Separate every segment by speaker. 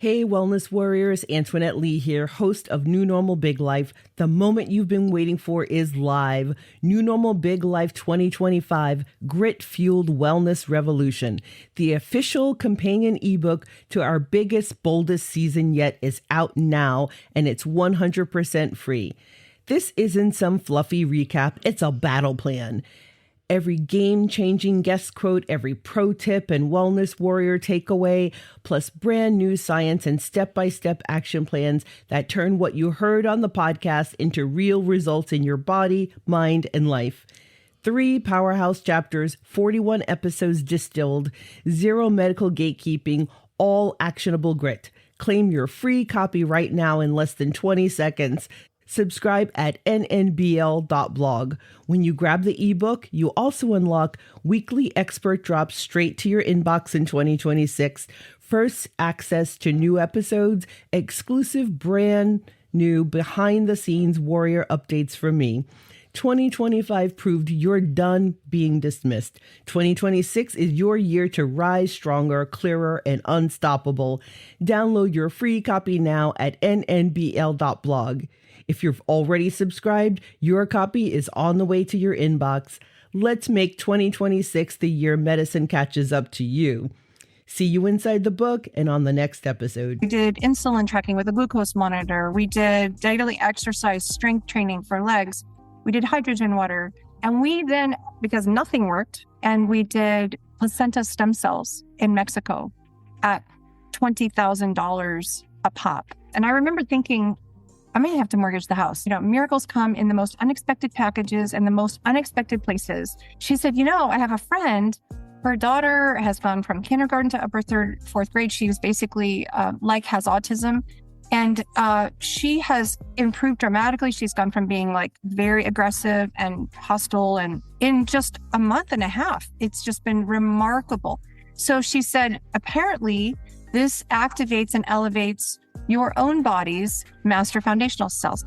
Speaker 1: Hey, Wellness Warriors, Antoinette Lee here, host of New Normal Big Life. The moment you've been waiting for is live. New Normal Big Life 2025, Grit-Fueled Wellness Revolution. The official companion ebook to our biggest, boldest season yet is out now, and it's 100% free. This isn't some fluffy recap, it's a battle plan. Every game-changing guest quote, every pro tip and wellness warrior takeaway, plus brand new science and step-by-step action plans that turn what you heard on the podcast into real results in your body, mind, and life. 3 powerhouse chapters, 41 episodes distilled, 0 medical gatekeeping, all actionable grit. Claim your free copy right now in less than 20 seconds. Subscribe at nnbl.blog. When you grab the ebook, you also unlock weekly expert drops straight to your inbox in 2026, first access to new episodes, exclusive brand new behind-the-scenes warrior updates from me. 2025 proved you're done being dismissed. 2026 is your year to rise stronger, clearer, and unstoppable. Download your free copy now at nnbl.blog. If you've already subscribed, your copy is on the way to your inbox. Let's make 2026 the year medicine catches up to you. See you inside the book and on the next episode.
Speaker 2: We did insulin tracking with a glucose monitor. We did daily exercise, strength training for legs. We did hydrogen water. And we then, because nothing worked, and we did placenta stem cells in Mexico at $20,000 a pop. And I remember thinking, I may have to mortgage the house. You know, miracles come in the most unexpected packages and the most unexpected places. She said, I have a friend, her daughter has gone from kindergarten to upper 4th grade. She was basically has autism. And she has improved dramatically. She's gone from being very aggressive and hostile. And in just a month and a half, it's just been remarkable. So she said, apparently, this activates and elevates your own body's master foundational cells.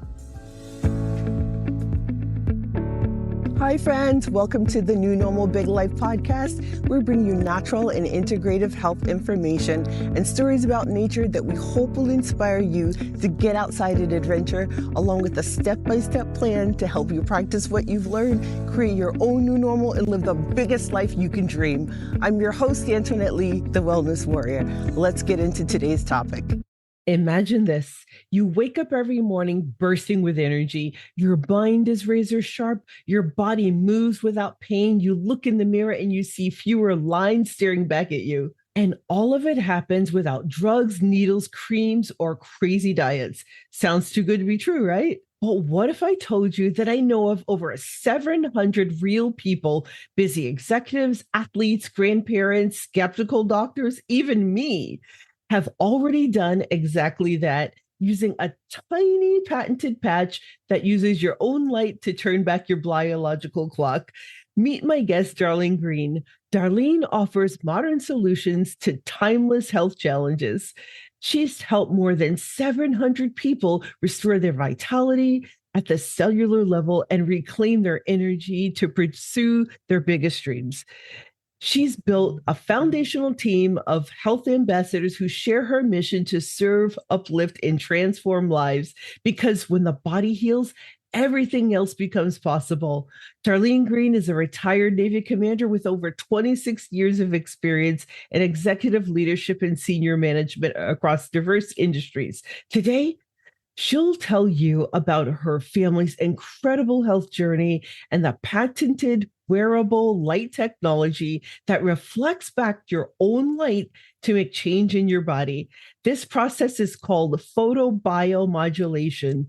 Speaker 1: Hi, friends. Welcome to the New Normal Big Life podcast. We bring you natural and integrative health information and stories about nature that we hope will inspire you to get outside and adventure, along with a step-by-step plan to help you practice what you've learned, create your own new normal, and live the biggest life you can dream. I'm your host, Antoinette Lee, the Wellness Warrior. Let's get into today's topic. Imagine this. You wake up every morning bursting with energy. Your mind is razor sharp. Your body moves without pain. You look in the mirror and you see fewer lines staring back at you. And all of it happens without drugs, needles, creams, or crazy diets. Sounds too good to be true, right? But what if I told you that I know of over 700 real people, busy executives, athletes, grandparents, skeptical doctors, even me, have already done exactly that, using a tiny patented patch that uses your own light to turn back your biological clock. Meet my guest, Darlene Greene. Darlene offers modern solutions to timeless health challenges. She's helped more than 700 people restore their vitality at the cellular level and reclaim their energy to pursue their biggest dreams. She's built a foundational team of health ambassadors who share her mission to serve, uplift, and transform lives. Because when the body heals, everything else becomes possible. Darlene Greene is a retired Navy commander with over 26 years of experience in executive leadership and senior management across diverse industries. Today, she'll tell you about her family's incredible health journey and the patented wearable light technology that reflects back your own light to make change in your body. This process is called photobiomodulation.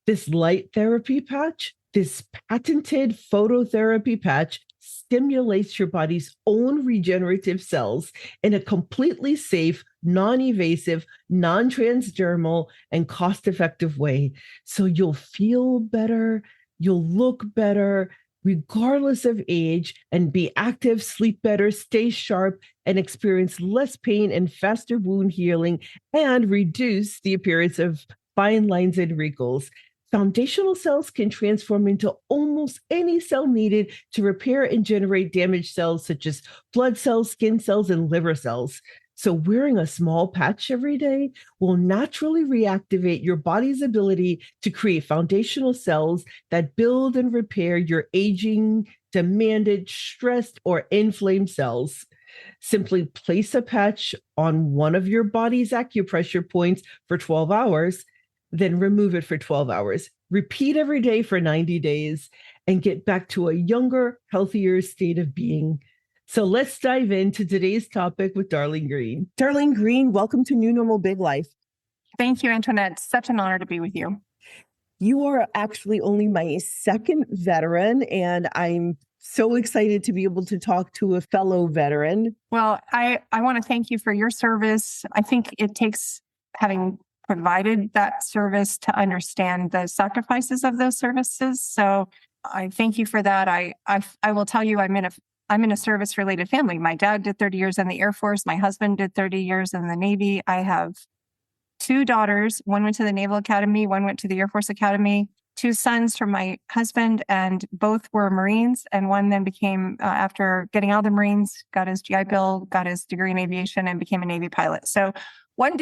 Speaker 1: This light therapy patch, this patented phototherapy patch, stimulates your body's own regenerative cells in a completely safe, non-invasive, non-transdermal, and cost-effective way. So you'll feel better, you'll look better, regardless of age, and be active, sleep better, stay sharp, and experience less pain and faster wound healing, and reduce the appearance of fine lines and wrinkles. Foundational cells can transform into almost any cell needed to repair and generate damaged cells, such as blood cells, skin cells, and liver cells. So wearing a small patch every day will naturally reactivate your body's ability to create foundational cells that build and repair your aging, demanded, stressed, or inflamed cells. Simply place a patch on one of your body's acupressure points for 12 hours, then remove it for 12 hours. Repeat every day for 90 days and get back to a younger, healthier state of being. So let's dive into today's topic with Darlene Greene. Darlene Greene, welcome to New Normal Big Life.
Speaker 2: Thank you, Antoinette. Such an honor to be with you.
Speaker 1: You are actually only my second veteran, and I'm so excited to be able to talk to a fellow veteran.
Speaker 2: Well, I want to thank you for your service. I think it takes having provided that service to understand the sacrifices of those services. So I thank you for that. I will tell you, I'm in a service-related family. My dad did 30 years in the Air Force. My husband did 30 years in the Navy. I have two daughters. One went to the Naval Academy. One went to the Air Force Academy. Two sons from my husband, and both were Marines. And one then became, after getting out of the Marines, got his GI Bill, got his degree in aviation, and became a Navy pilot. So one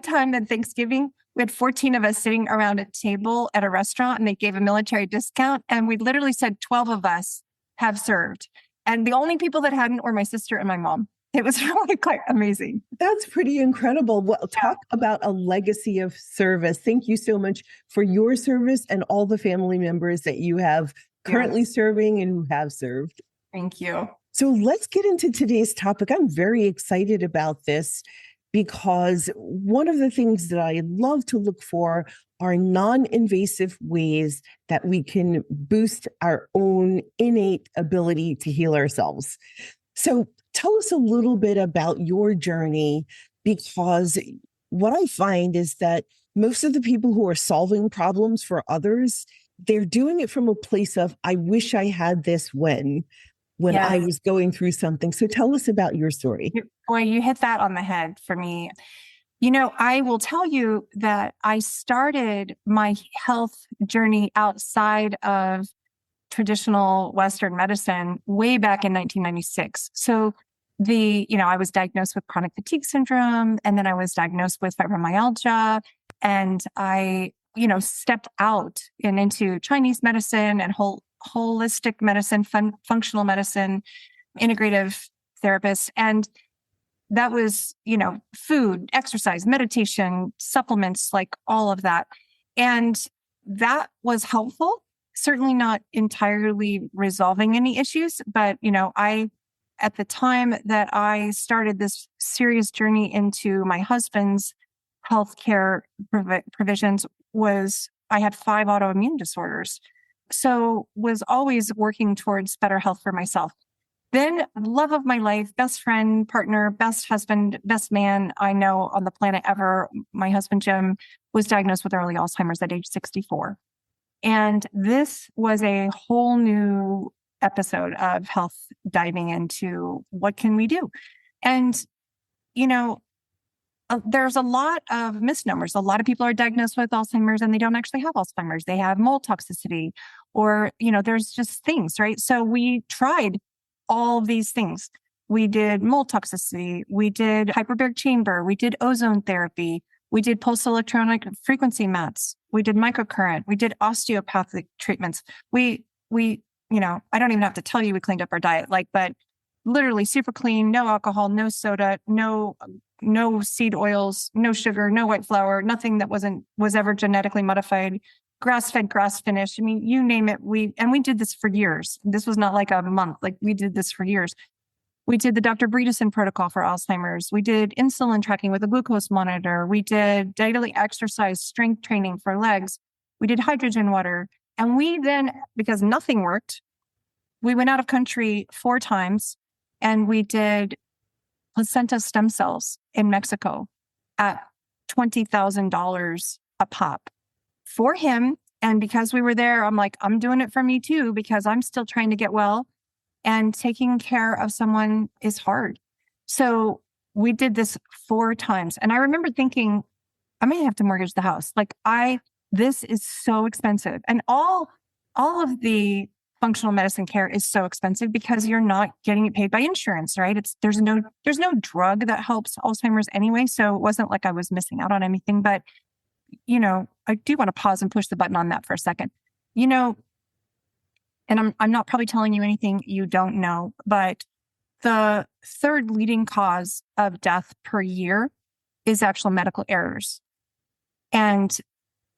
Speaker 2: time at Thanksgiving, we had 14 of us sitting around a table at a restaurant, and they gave a military discount. And we literally said 12 of us have served. And the only people that hadn't were my sister and my mom. It was really quite amazing.
Speaker 1: That's pretty incredible. Well, talk about a legacy of service. Thank you so much for your service and all the family members that you have currently serving and who have served.
Speaker 2: Thank you.
Speaker 1: So let's get into today's topic. I'm very excited about this because one of the things that I love to look for are non-invasive ways that we can boost our own innate ability to heal ourselves. So tell us a little bit about your journey, because what I find is that most of the people who are solving problems for others, they're doing it from a place of, I wish I had this when I was going through something. So tell us about your story.
Speaker 2: Boy, you hit that on the head for me. You know, I will tell you that I started my health journey outside of traditional Western medicine way back in 1996. So I was diagnosed with chronic fatigue syndrome, and then I was diagnosed with fibromyalgia, and I, stepped out and into Chinese medicine and holistic medicine, functional medicine, integrative therapists. And that was, food, exercise, meditation, supplements, like all of that. And that was helpful, certainly not entirely resolving any issues. But, at the time that I started this serious journey into my husband's healthcare provisions I had 5 autoimmune disorders. So was always working towards better health for myself. Then love of my life, best friend, partner, best husband, best man I know on the planet ever. My husband, Jim, was diagnosed with early Alzheimer's at age 64. And this was a whole new episode of health diving into what can we do? And, there's a lot of misnomers. A lot of people are diagnosed with Alzheimer's and they don't actually have Alzheimer's. They have mold toxicity or, there's just things, right? So we tried all of these things. We did mold toxicity. We did hyperbaric chamber. We did ozone therapy. We did pulse electronic frequency mats. We did microcurrent. We did osteopathic treatments. We I don't even have to tell you we cleaned up our diet, but literally super clean, no alcohol, no soda, no seed oils, no sugar, no white flour, nothing that was ever genetically modified, grass-fed, grass-finished. I mean, you name it. We did this for years. This was not like a month. We did this for years. We did the Dr. Bredesen protocol for Alzheimer's. We did insulin tracking with a glucose monitor. We did daily exercise, strength training for legs. We did hydrogen water. And we then, because nothing worked, we went out of country 4 times and we did placenta stem cells in Mexico at $20,000 a pop for him. And because we were there, I'm like, I'm doing it for me too, because I'm still trying to get well, and taking care of someone is hard. So we did this 4 times. And I remember thinking, I may have to mortgage the house. This is so expensive. And all of the functional medicine care is so expensive because you're not getting it paid by insurance, right? There's no drug that helps Alzheimer's anyway. So it wasn't like I was missing out on anything, but I do want to pause and push the button on that for a second. And I'm not probably telling you anything you don't know, but the third leading cause of death per year is actual medical errors. And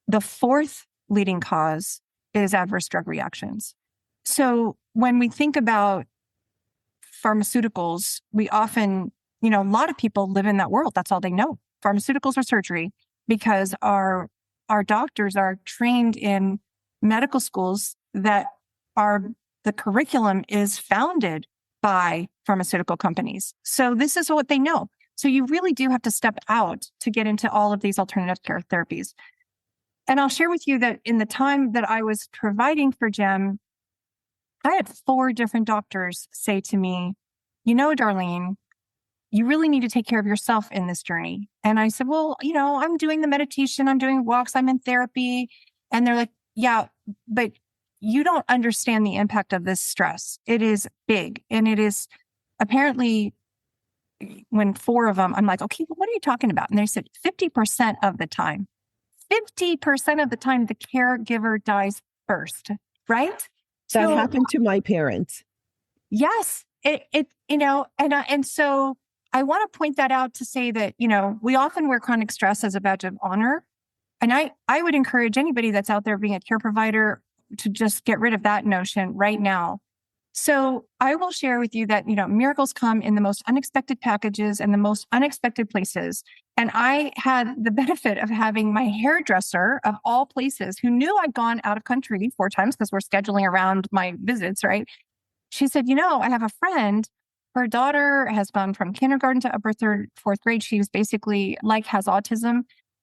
Speaker 2: the fourth leading cause is adverse drug reactions. So when we think about pharmaceuticals, we often, a lot of people live in that world. That's all they know. Pharmaceuticals or surgery, because our doctors are trained in medical schools that the curriculum is founded by pharmaceutical companies. So this is what they know. So you really do have to step out to get into all of these alternative care therapies. And I'll share with you that in the time that I was providing for Jim, I had 4 different doctors say to me, Darlene, you really need to take care of yourself in this journey. And I said, well, I'm doing the meditation, I'm doing walks, I'm in therapy. And they're like, yeah, but you don't understand the impact of this stress. It is big. And it is apparently, when 4 of them, I'm like, okay, well, what are you talking about? And they said 50% of the time, the caregiver dies first, right?
Speaker 1: That happened to my parents.
Speaker 2: Yes. And so I want to point that out to say that, we often wear chronic stress as a badge of honor. And I would encourage anybody that's out there being a care provider to just get rid of that notion right now. So I will share with you that, miracles come in the most unexpected packages and the most unexpected places. And I had the benefit of having my hairdresser of all places, who knew I'd gone out of country 4 times because we're scheduling around my visits, right? She said, I have a friend, her daughter has gone from kindergarten to upper 3rd, 4th grade. She's basically has autism,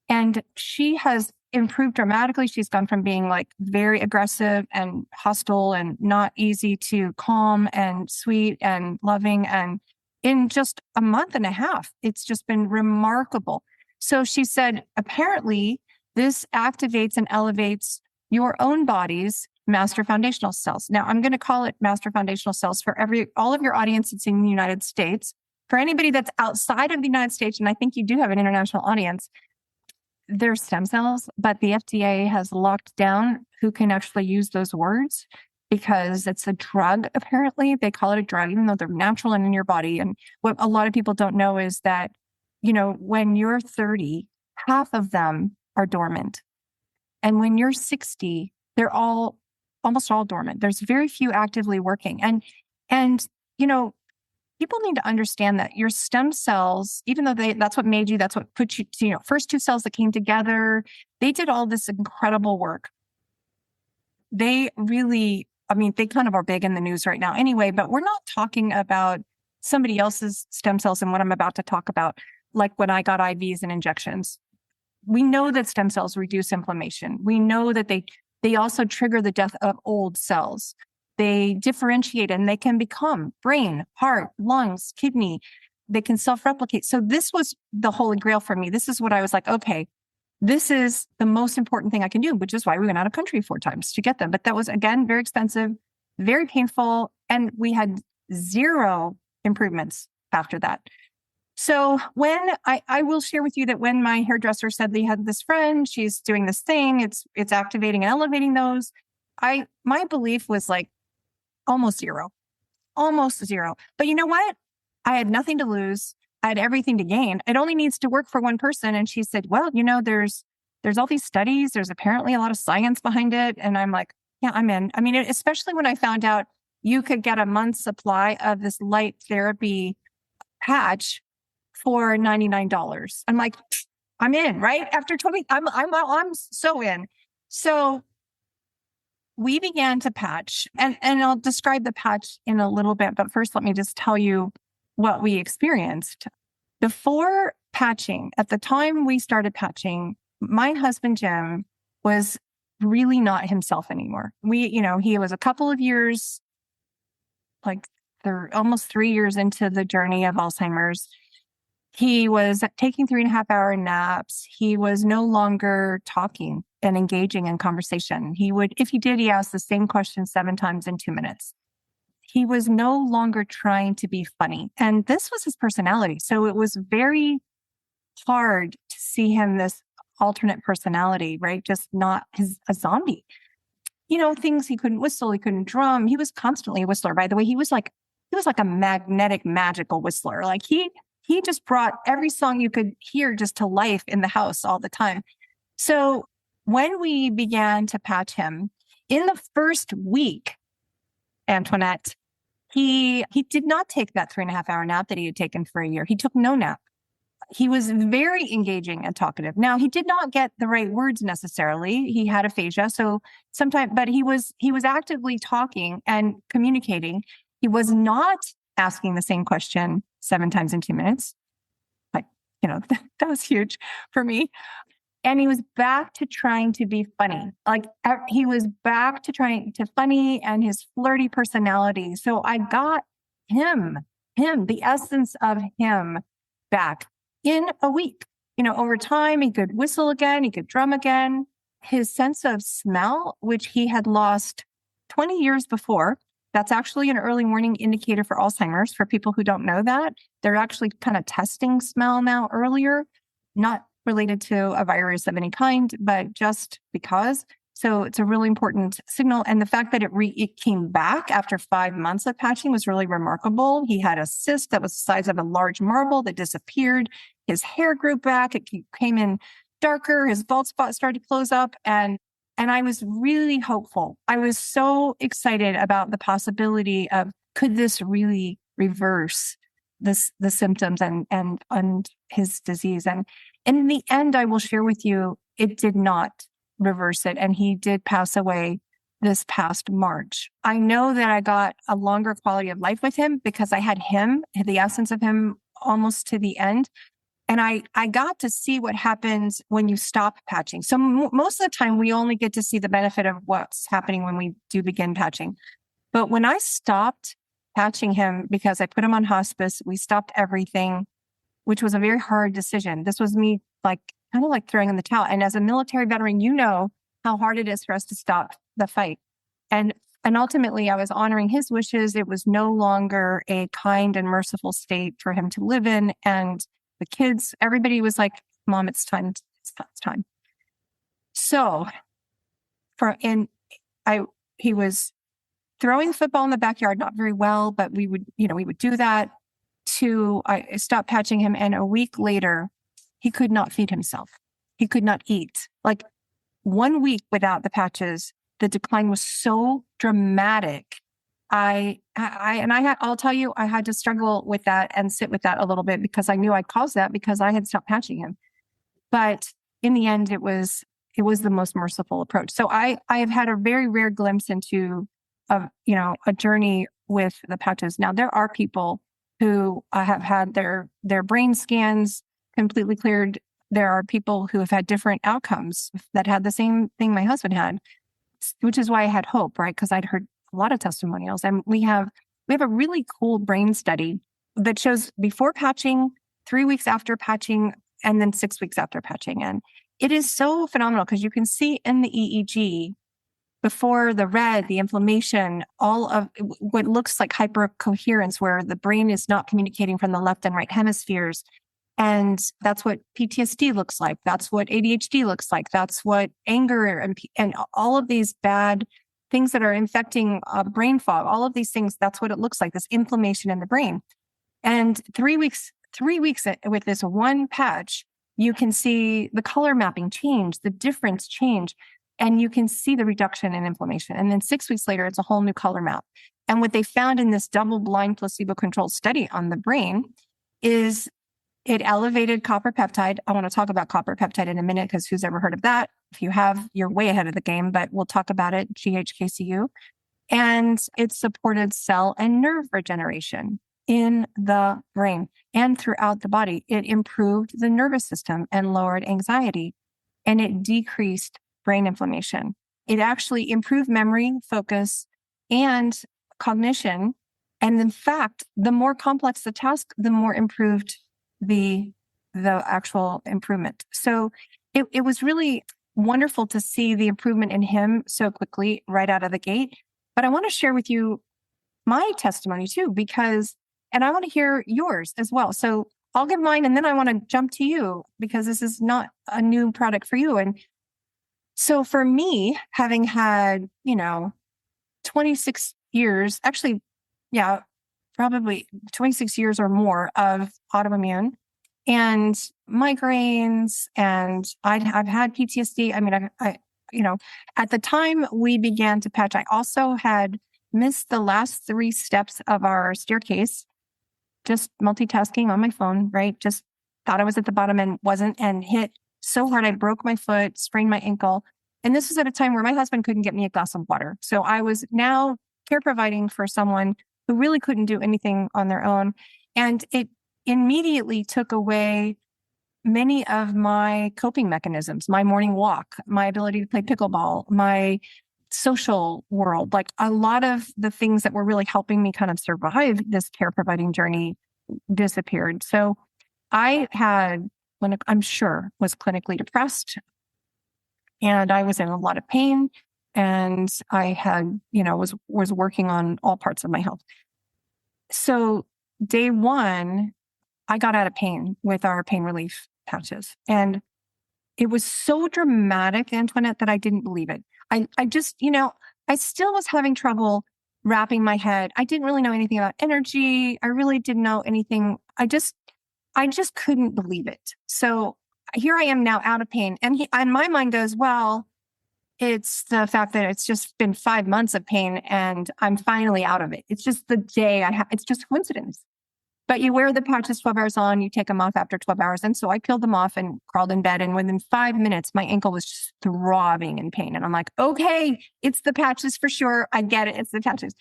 Speaker 2: and she has improved dramatically. She's gone from being very aggressive and hostile and not easy to calm and sweet and loving. And in just a month and a half, it's just been remarkable. So she said, apparently this activates and elevates your own body's master foundational cells. Now I'm going to call it master foundational cells for all of your audience that's in the United States. For anybody that's outside of the United States, and I think you do have an international audience, they're stem cells, but the FDA has locked down who can actually use those words because it's a drug, apparently. They call it a drug, even though they're natural and in your body. And what a lot of people don't know is that, when you're 30, half of them are dormant. And when you're 60, they're almost all dormant. There's very few actively working. And people need to understand that your stem cells, even though that's what made you, that's what put you, first 2 cells that came together, they did all this incredible work. They really, they kind of are big in the news right now anyway, but we're not talking about somebody else's stem cells and what I'm about to talk about, like when I got IVs and injections. We know that stem cells reduce inflammation. We know that they also trigger the death of old cells. They differentiate and they can become brain, heart, lungs, kidney. They can self-replicate. So this was the holy grail for me. This is what I was like, okay, this is the most important thing I can do, which is why we went out of country 4 times to get them. But that was, again, very expensive, very painful. And we had 0 improvements after that. So when I will share with you that when my hairdresser said they had this friend, she's doing this thing, it's activating and elevating those. My belief was almost zero. But you know what? I had nothing to lose. I had everything to gain. It only needs to work for one person. And she said, well, there's all these studies. There's apparently a lot of science behind it. And I'm like, yeah, I'm in. Especially when I found out you could get a month's supply of this light therapy patch for $99. I'm like, I'm in, right? After 20, I'm so in. So we began to patch, and I'll describe the patch in a little bit, but first let me just tell you what we experienced. Before patching, at the time we started patching, my husband, Jim, was really not himself anymore. He was a couple of years, almost 3 years into the journey of Alzheimer's. He was taking 3.5-hour naps. He was no longer talking. and engaging in conversation. He would, if he did, he asked the same question 7 times in 2 minutes. He was no longer trying to be funny. And this was his personality. So it was very hard to see him this alternate personality, right? Just not a zombie. Things he couldn't whistle, he couldn't drum. He was constantly a whistler. By the way, he was like a magnetic, magical whistler. Like he just brought every song you could hear just to life in the house all the time. So when we began to patch him, in the first week, Antoinette, he did not take that 3.5-hour nap that he had taken for a year. He took no nap. He was very engaging and talkative. Now, he did not get the right words necessarily. He had aphasia, so but he was actively talking and communicating. He was not asking the same question 7 times in 2 minutes. Like, that was huge for me. And he was back to trying to be funny. Like he was back to trying to funny and his flirty personality. So I got him, the essence of him back in a week. Over time, he could whistle again, he could drum again. His sense of smell, which he had lost 20 years before, that's actually an early warning indicator for Alzheimer's. For people who don't know that, they're actually kind of testing smell now earlier, not related to a virus of any kind, but just because. So it's a really important signal. And the fact that it came back after 5 months of patching was really remarkable. He had a cyst that was the size of a large marble that disappeared. His hair grew back. It came in darker. His bald spot started to close up. And I was really hopeful. I was so excited about the possibility of, could this really reverse the symptoms and his disease? And in the end, I will share with you, it did not reverse it. And he did pass away this past March. I know that I got a longer quality of life with him because I had him, the essence of him, almost to the end. And I got to see what happens when you stop patching. So most of the time, we only get to see the benefit of what's happening when we do begin patching. But when I stopped patching him, because I put him on hospice, we stopped everything, which was a very hard decision. This was me kind of like throwing in the towel. And as a military veteran, you know how hard it is for us to stop the fight. And ultimately, I was honoring his wishes. It was no longer a kind and merciful state for him to live in. And the kids, everybody was like, Mom, it's time. It's time. So he was throwing football in the backyard, not very well, but we would do that. I stopped patching him. And a week later, he could not feed himself. He could not eat. Like 1 week without the patches, the decline was so dramatic. I'll tell you, I had to struggle with that and sit with that a little bit because I knew I'd caused that because I had stopped patching him. But in the end, it was the most merciful approach. So I have had a very rare glimpse into a journey with the patches. Now there are people who have had their brain scans completely cleared. There are people who have had different outcomes that had the same thing my husband had, which is why I had hope, right? Because I'd heard a lot of testimonials. And we have a really cool brain study that shows before patching, 3 weeks after patching, and then 6 weeks after patching. And it is so phenomenal because you can see in the EEG before the red, the inflammation, all of what looks like hypercoherence, where the brain is not communicating from the left and right hemispheres. And that's what PTSD looks like. That's what ADHD looks like. That's what anger and all of these bad things that are infecting brain fog, all of these things, that's what it looks like, this inflammation in the brain. And 3 weeks with this one patch, you can see the color mapping change, the difference change, and you can see the reduction in inflammation. And then 6 weeks later, it's a whole new color map. And what they found in this double-blind placebo-controlled study on the brain is it elevated copper peptide. I want to talk about copper peptide in a minute because who's ever heard of that? If you have, you're way ahead of the game, but we'll talk about it, GHKCU. And it supported cell and nerve regeneration in the brain and throughout the body. It improved the nervous system and lowered anxiety, and it decreased brain inflammation. It actually improved memory, focus, and cognition. And in fact, the more complex the task, the more improved the actual improvement. So it was really wonderful to see the improvement in him so quickly right out of the gate. But I want to share with you my testimony too, and I want to hear yours as well. So I'll give mine and then I want to jump to you because this is not a new product for you. And so for me, having had, 26 years, actually, yeah, probably 26 years or more of autoimmune and migraines, and I've had PTSD. I mean, at the time we began to patch, I also had missed the last 3 steps of our staircase, just multitasking on my phone, right? Just thought I was at the bottom and wasn't, and hit so hard I broke my foot, sprained my ankle. And this was at a time where my husband couldn't get me a glass of water. So I was now care providing for someone who really couldn't do anything on their own. And it immediately took away many of my coping mechanisms, my morning walk, my ability to play pickleball, my social world, like a lot of the things that were really helping me kind of survive this care providing journey disappeared. So I had, when I'm sure, was clinically depressed, and I was in a lot of pain, and I had, was working on all parts of my health. So day one, I got out of pain with our pain relief patches. And it was so dramatic, Antoinette, that I didn't believe it. I just, I still was having trouble wrapping my head. I didn't really know anything about energy. I really didn't know anything. I just couldn't believe it. So here I am now out of pain. And my mind goes, well, it's the fact that it's just been 5 months of pain and I'm finally out of it. It's just the day it's just a coincidence. But you wear the patches 12 hours on, you take them off after 12 hours. And so I peeled them off and crawled in bed. And within 5 minutes, my ankle was just throbbing in pain. And I'm like, okay, it's the patches for sure. I get it. It's the patches.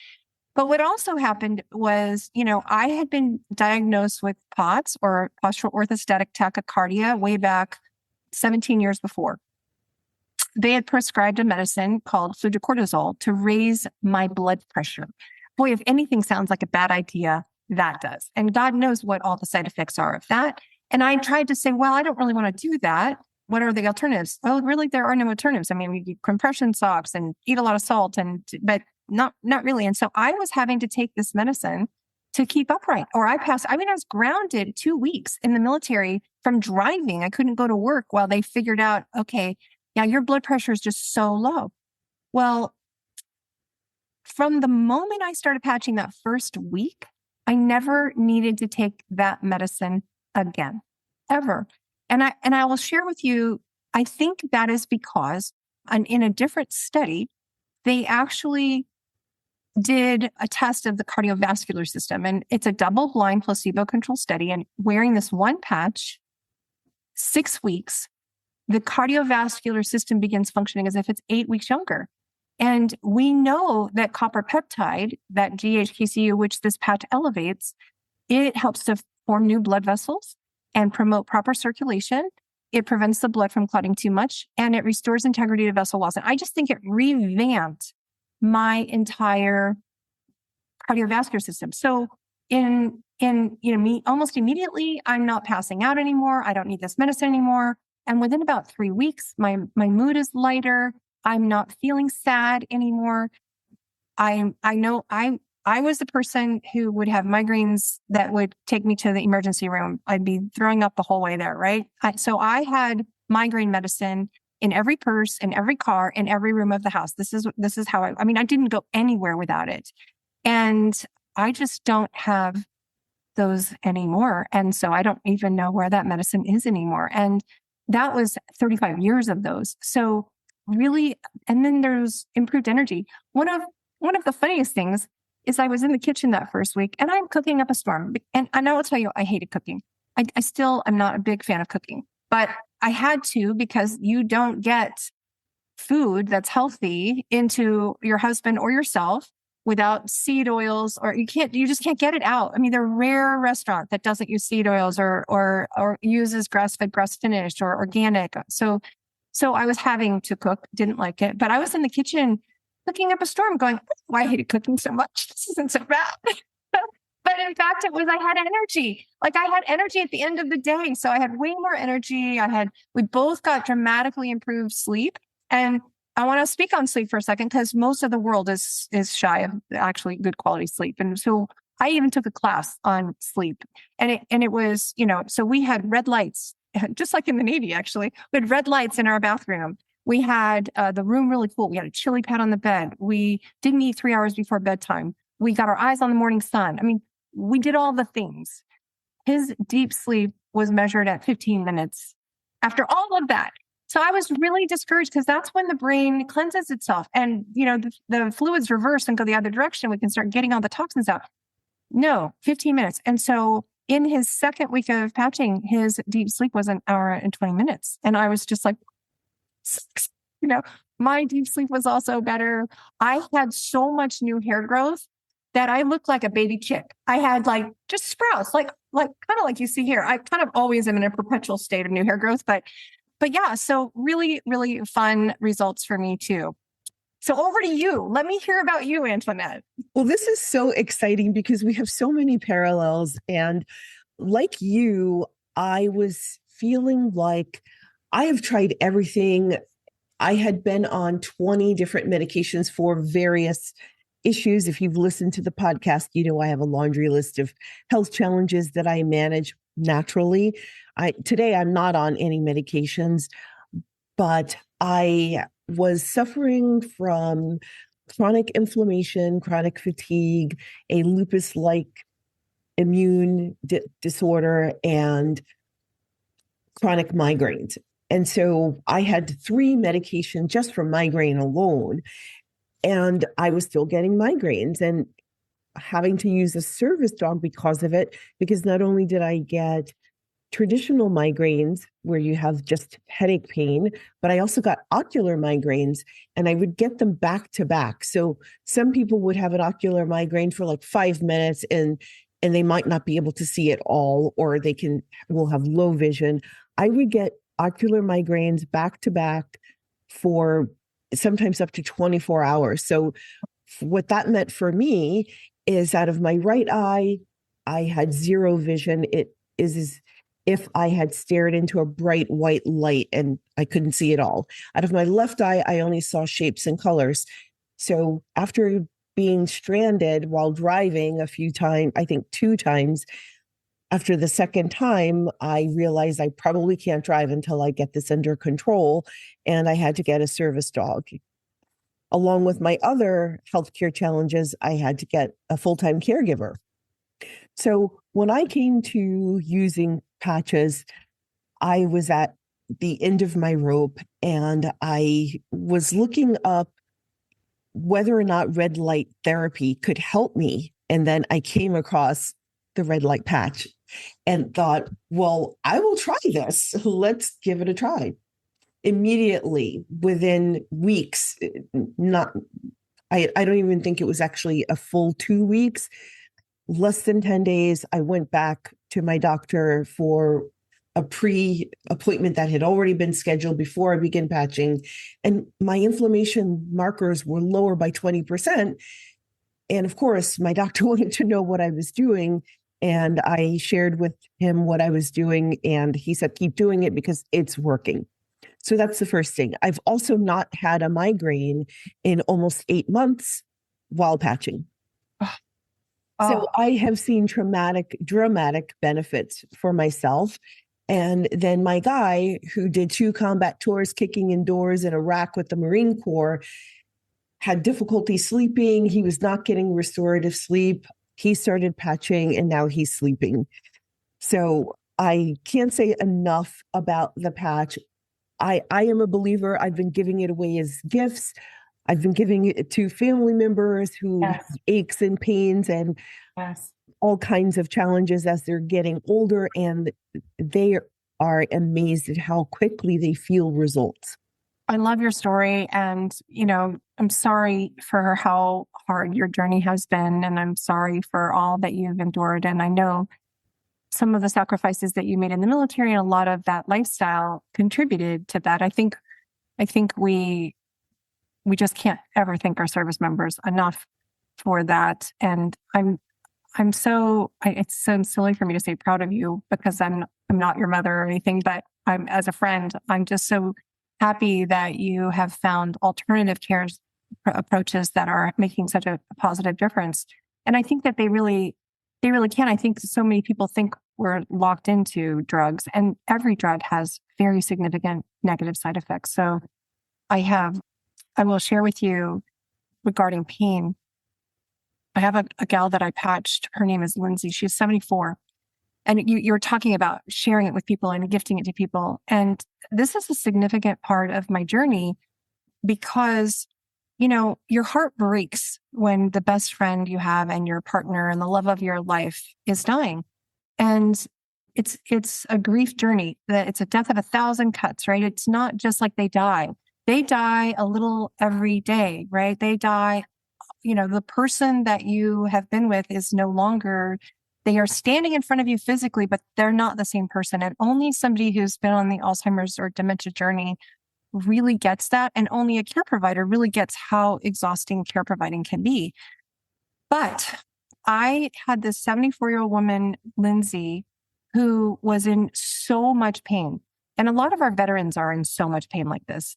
Speaker 2: But what also happened was, I had been diagnosed with POTS, or postural orthostatic tachycardia, way back 17 years before. They had prescribed a medicine called fludrocortisol to raise my blood pressure. Boy, if anything sounds like a bad idea, that does. And God knows what all the side effects are of that. And I tried to say, well, I don't really want to do that. What are the alternatives? Well, really, there are no alternatives. I mean, we do compression socks and eat a lot of salt, but not really. And so I was having to take this medicine to keep upright, or I was grounded 2 weeks in the military from driving. I couldn't go to work while they figured out, okay, yeah, your blood pressure is just so low. Well, from the moment I started patching that first week, I never needed to take that medicine again, ever. And I will share with you, I think that is because in a different study, they actually did a test of the cardiovascular system. And it's a double-blind placebo-controlled study. And wearing this one patch, 6 weeks, the cardiovascular system begins functioning as if it's 8 weeks younger. And we know that copper peptide, that GHKCU, which this patch elevates, it helps to form new blood vessels and promote proper circulation. It prevents the blood from clotting too much, and it restores integrity to vessel walls. And I just think it revamped my entire cardiovascular system. So almost immediately, I'm not passing out anymore. I don't need this medicine anymore. And within about 3 weeks, my mood is lighter. I'm not feeling sad anymore. I know I was the person who would have migraines that would take me to the emergency room. I'd be throwing up the whole way there, right? So I had migraine medicine in every purse, in every car, in every room of the house. This is how I didn't go anywhere without it. And I just don't have those anymore. And so I don't even know where that medicine is anymore. And that was 35 years of those. So really, and then there's improved energy. One of the funniest things is I was in the kitchen that first week and I'm cooking up a storm. And I will tell you, I hated cooking. I still am not a big fan of cooking, but I had to, because you don't get food that's healthy into your husband or yourself without seed oils, or you just can't get it out. I mean, they're a rare restaurant that doesn't use seed oils or uses grass-fed, grass-finished or organic. So I was having to cook, didn't like it, but I was in the kitchen cooking up a storm going, oh, I hated cooking so much. This isn't so bad. But in fact, it was, I had energy. Like I had energy at the end of the day. So I had way more energy. We both got dramatically improved sleep. And I want to speak on sleep for a second because most of the world is shy of actually good quality sleep. And so I even took a class on sleep and it was, so we had red lights, just like in the Navy, actually. We had red lights in our bathroom. We had the room really cool. We had a chili pad on the bed. We didn't eat 3 hours before bedtime. We got our eyes on the morning sun. I mean, we did all the things. His deep sleep was measured at 15 minutes after all of that. So I was really discouraged because that's when the brain cleanses itself and, the fluids reverse and go the other direction. We can start getting all the toxins out. No, 15 minutes. And so in his second week of patching, his deep sleep was 1 hour and 20 minutes. And I was just like, my deep sleep was also better. I had so much new hair growth that I looked like a baby chick. I had like just sprouts, like kind of like you see here. I kind of always am in a perpetual state of new hair growth, but yeah, so really, really fun results for me too. So over to you. Let me hear about you, Antoinette.
Speaker 1: Well, this is so exciting because we have so many parallels. And like you, I was feeling like I have tried everything. I had been on 20 different medications for various issues. If you've listened to the podcast, I have a laundry list of health challenges that I manage naturally. Today I'm not on any medications, but I was suffering from chronic inflammation, chronic fatigue, a lupus-like immune disorder, and chronic migraines. And so I had 3 medications just for migraine alone. And I was still getting migraines and having to use a service dog because of it, because not only did I get traditional migraines where you have just headache pain, but I also got ocular migraines and I would get them back to back. So some people would have an ocular migraine for like 5 minutes and they might not be able to see at all, or will have low vision. I would get ocular migraines back to back for sometimes up to 24 hours. So what that meant for me is out of my right eye, I had zero vision. It is as if I had stared into a bright white light and I couldn't see it all. Out of my left eye, I only saw shapes and colors. So after being stranded while driving a few times, I think 2 times, after the second time, I realized I probably can't drive until I get this under control. And I had to get a service dog. Along with my other healthcare challenges, I had to get a full-time caregiver. So when I came to using patches, I was at the end of my rope and I was looking up whether or not red light therapy could help me. And then I came across the red light patch and thought, well, I will try this. Let's give it a try. Immediately, within weeks, I don't even think it was actually a full 2 weeks, less than 10 days, I went back to my doctor for a pre-appointment that had already been scheduled before I began patching. And my inflammation markers were lower by 20%. And of course, my doctor wanted to know what I was doing. And I shared with him what I was doing. And he said, keep doing it because it's working. So that's the first thing. I've also not had a migraine in almost 8 months while patching. So I have seen dramatic benefits for myself. And then my guy, who did 2 combat tours, kicking indoors in Iraq with the Marine Corps, had difficulty sleeping. He was not getting restorative sleep. He started patching and now he's sleeping. So I can't say enough about the patch. I am a believer. I've been giving it away as gifts. I've been giving it to family members who have aches and pains and all kinds of challenges as they're getting older, and they are amazed at how quickly they feel results.
Speaker 2: I love your story, and I'm sorry for how hard your journey has been, and I'm sorry for all that you've endured. And I know some of the sacrifices that you made in the military and a lot of that lifestyle contributed to that. I think we just can't ever thank our service members enough for that. And it's so silly for me to say proud of you because I'm not your mother or anything, but as a friend, I'm just so happy that you have found alternative care approaches that are making such a positive difference. And I think that they really can. I think so many people think we're locked into drugs, and every drug has very significant negative side effects. So I will share with you regarding pain. I have a gal that I patched. Her name is Lindsay. She's 74. And you're talking about sharing it with people and gifting it to people. And this is a significant part of my journey because, your heart breaks when the best friend you have and your partner and the love of your life is dying. And it's a grief journey. That it's a death of 1,000 cuts, right? It's not just like they die. They die a little every day, right? They die, the person that you have been with is no longer, they are standing in front of you physically, but they're not the same person. And only somebody who's been on the Alzheimer's or dementia journey really gets that. And only a care provider really gets how exhausting care providing can be. But I had this 74-year-old woman, Lindsay, who was in so much pain. And a lot of our veterans are in so much pain like this.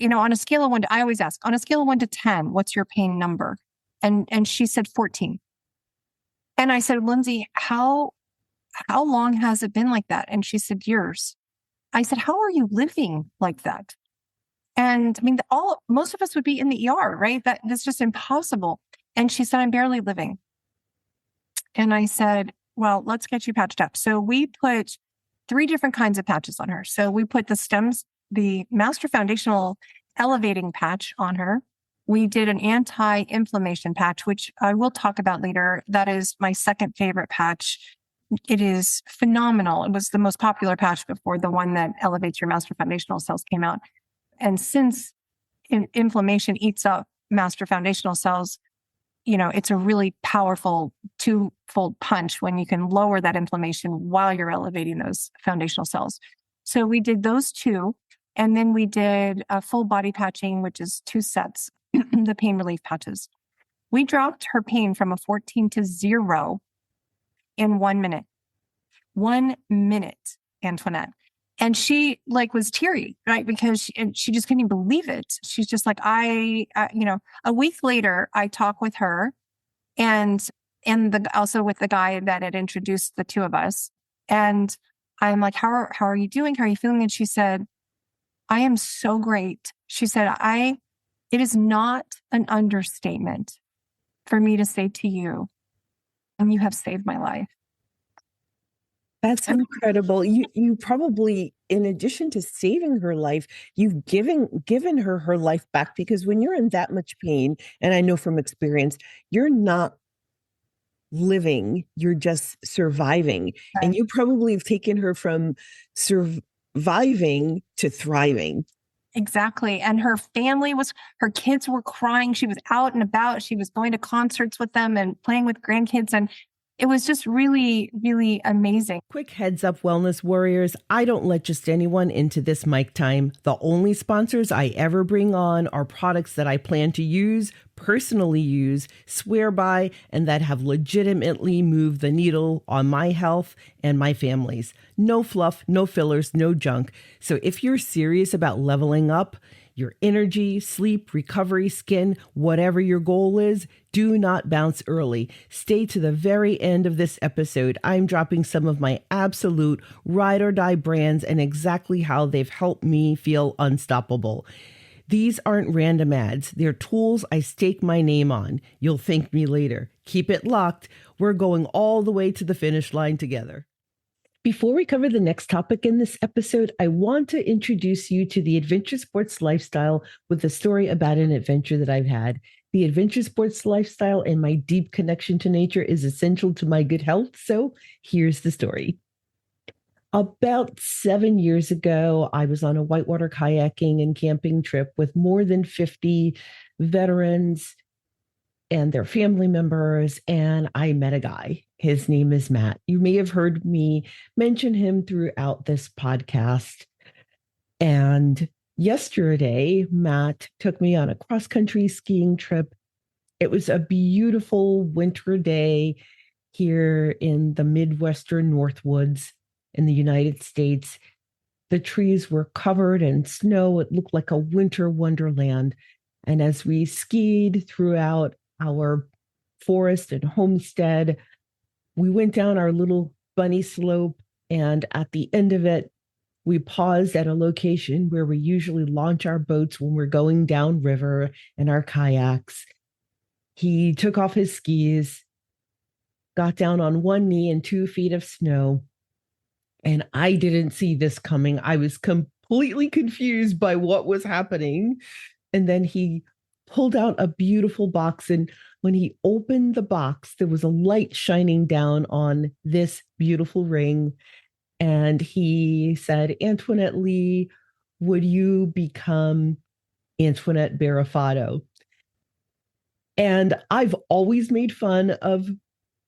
Speaker 2: On a scale of 1 to, I always ask, on a scale of 1 to 10, what's your pain number? And she said 14. And I said, Lindsay, how long has it been like that? And she said, years. I said, how are you living like that? And I mean, most of us would be in the ER, right? That's just impossible. And she said, I'm barely living. And I said, well, let's get you patched up. So we put 3 different kinds of patches on her. So we put the Master Foundational Elevating patch on her. We did an anti-inflammation patch, which I will talk about later. That is my second favorite patch. It is phenomenal. It was the most popular patch before the one that elevates your Master Foundational cells came out. And since inflammation eats up Master Foundational cells, it's a really powerful twofold punch when you can lower that inflammation while you're elevating those foundational cells. So we did those 2. And then we did a full body patching, which is 2 sets, the pain relief patches. We dropped her pain from a 14 to 0 in 1 minute. 1 minute, Antoinette. And she was teary, right? Because she just couldn't even believe it. She's just like, a week later, I talk with her and also with the guy that had introduced the 2 of us. And I'm like, how are you doing? How are you feeling? And she said, I am so great. She said, it is not an understatement for me to say to you, and you have saved my life.
Speaker 1: That's incredible. You probably, in addition to saving her life, you've given her life back, because when you're in that much pain, and I know from experience, you're not living, you're just surviving. Right. And you probably have taken her from surviving to thriving.
Speaker 2: Exactly. And her kids were crying. She was out and about. She was going to concerts with them and playing with grandkids. And it was just really, really amazing.
Speaker 1: Quick heads up, wellness warriors. I don't let just anyone into this mic time. The only sponsors I ever bring on are products that I plan to use, personally use, swear by, and that have legitimately moved the needle on my health and my family's. No fluff, no fillers, no junk. So if you're serious about leveling up your energy, sleep, recovery, skin, whatever your goal is, do not bounce early. Stay to the very end of this episode. I'm dropping some of my absolute ride or die brands and exactly how they've helped me feel unstoppable. These aren't random ads. They're tools I stake my name on. You'll thank me later. Keep it locked. We're going all the way to the finish line together. Before we cover the next topic in this episode, I want to introduce you to the adventure sports lifestyle with a story about an adventure that I've had. The adventure sports lifestyle and my deep connection to nature is essential to my good health. So here's the story. About 7 years ago, I was on a whitewater kayaking and camping trip with more than 50 veterans and their family members, and I met a guy. His name is Matt. You may have heard me mention him throughout this podcast. And yesterday, Matt took me on a cross-country skiing trip It was a beautiful winter day here in the Midwestern Northwoods in the United States. The trees were covered in snow. It looked like a winter wonderland. And as we skied throughout our forest and homestead, we went down our little bunny slope. And at the end of it, we paused at a location where we usually launch our boats when we're going downriver and our kayaks. He took off his skis, got down on one knee in 2 feet of snow. And I didn't see this coming. I was completely confused by what was happening. And then he pulled out a beautiful box. And when he opened the box, there was a light shining down on this beautiful ring. And he said, Antoinette Lee, would you become Antoinette Barafato? And I've always made fun of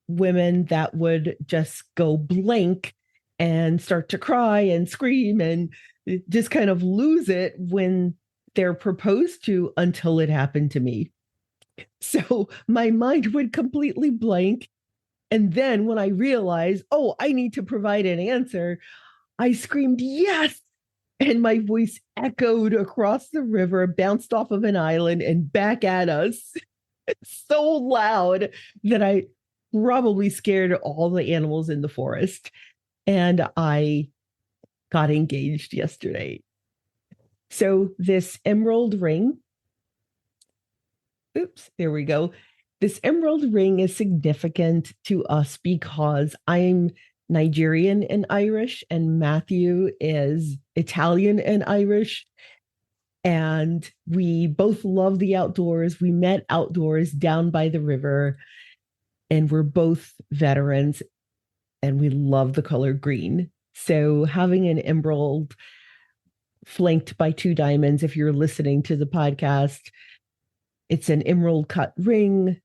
Speaker 1: women that would just go blank and start to cry and scream and just kind of lose it when they're proposed to, until it happened to me. So my mind went completely blank. And then when I realized, oh, I need to provide an answer, I screamed, yes. And my voice echoed across the river, bounced off of an island and back at us so loud that I probably scared all the animals in the forest. And I got engaged yesterday. So this emerald ring, there we go. This emerald ring is significant to us because I'm Nigerian and Irish, and Matthew is Italian and Irish. And we both love the outdoors. We met outdoors down by the river, and we're both veterans, and we love the color green. So having an emerald flanked by 2 diamonds, if you're listening to the podcast, it's an emerald cut ring.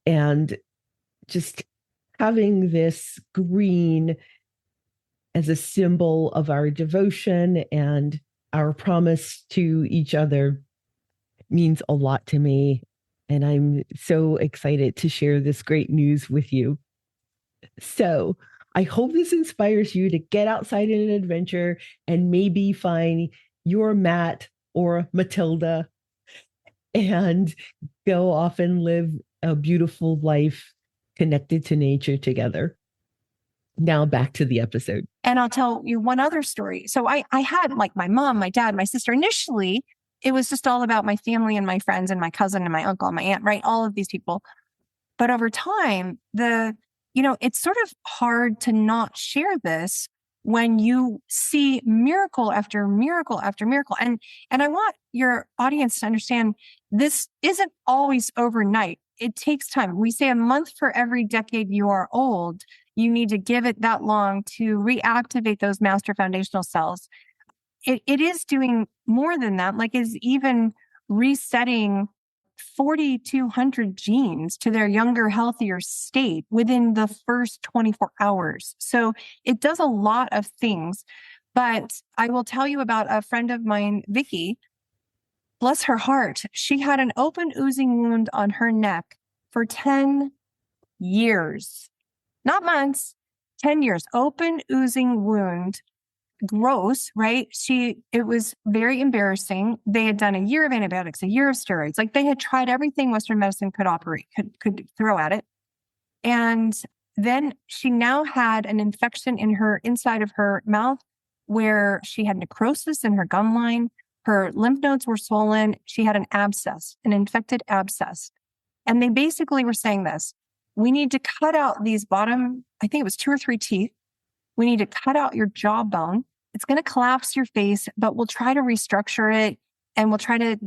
Speaker 1: And just having this green as a symbol of our devotion and our promise to each other means a lot to me. And I'm so excited to share this great news with you. So I hope this inspires you to get outside in an adventure and maybe find your Matt or Matilda and go off and live a beautiful life connected to nature together. Now back to the episode.
Speaker 2: And I'll tell you one other story. So I had like my mom, my dad, my sister. Initially, it was just all about my family and my friends and my cousin and my uncle and my aunt, right? All of these people. But over time, it's sort of hard to not share this when you see miracle after miracle after miracle. And I want your audience to understand this isn't always overnight. It takes time. We say a month for every decade you are old. You need to give it that long to reactivate those master foundational cells. It is doing more than that, like is even resetting 4,200 genes to their younger, healthier state within the first 24 hours. So it does a lot of things. But I will tell you about a friend of mine, Vicky. Bless her heart. She had an open oozing wound on her neck for 10 years, not months, 10 years, open oozing wound. Gross, right? It was very embarrassing. They had done a year of antibiotics, a year of steroids. Like they had tried everything Western medicine could throw at it. And then she now had an infection in her inside of her mouth where she had necrosis in her gum line. Her lymph nodes were swollen. She had an abscess, an infected abscess. And they basically were saying this: we need to cut out these bottom, I think it was 2 or 3 teeth. We need to cut out your jawbone. It's going to collapse your face, but we'll try to restructure it and we'll try to,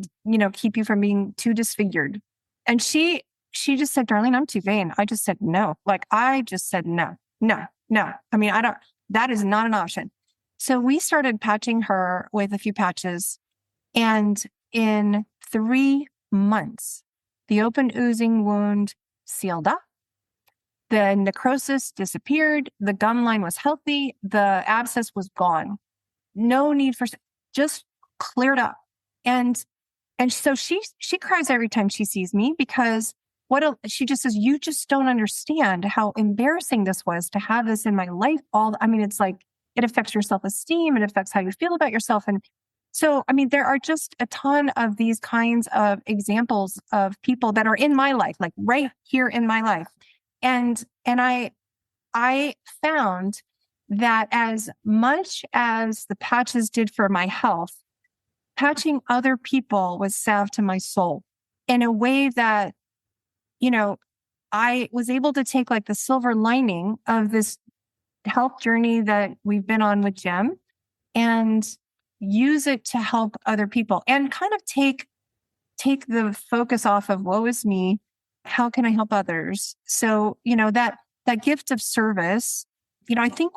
Speaker 2: keep you from being too disfigured. And she just said, Darlene, I'm too vain. I just said no. I just said no. I mean, that is not an option. So we started patching her with a few patches. And in 3 months, the open oozing wound sealed up. The necrosis disappeared. The gum line was healthy. The abscess was gone. No need for, just cleared up. And And so she cries every time she sees me because she just says, you just don't understand how embarrassing this was to have this in my life. It's like, it affects your self-esteem. It affects how you feel about yourself. And so, there are just a ton of these kinds of examples of people that are in my life, like right here in my life. And I found that as much as the patches did for my health, patching other people was salve to my soul in a way that, I was able to take like the silver lining of this health journey that we've been on with Jem and use it to help other people and kind of take the focus off of woe is me. How can I help others? So, that gift of service, I think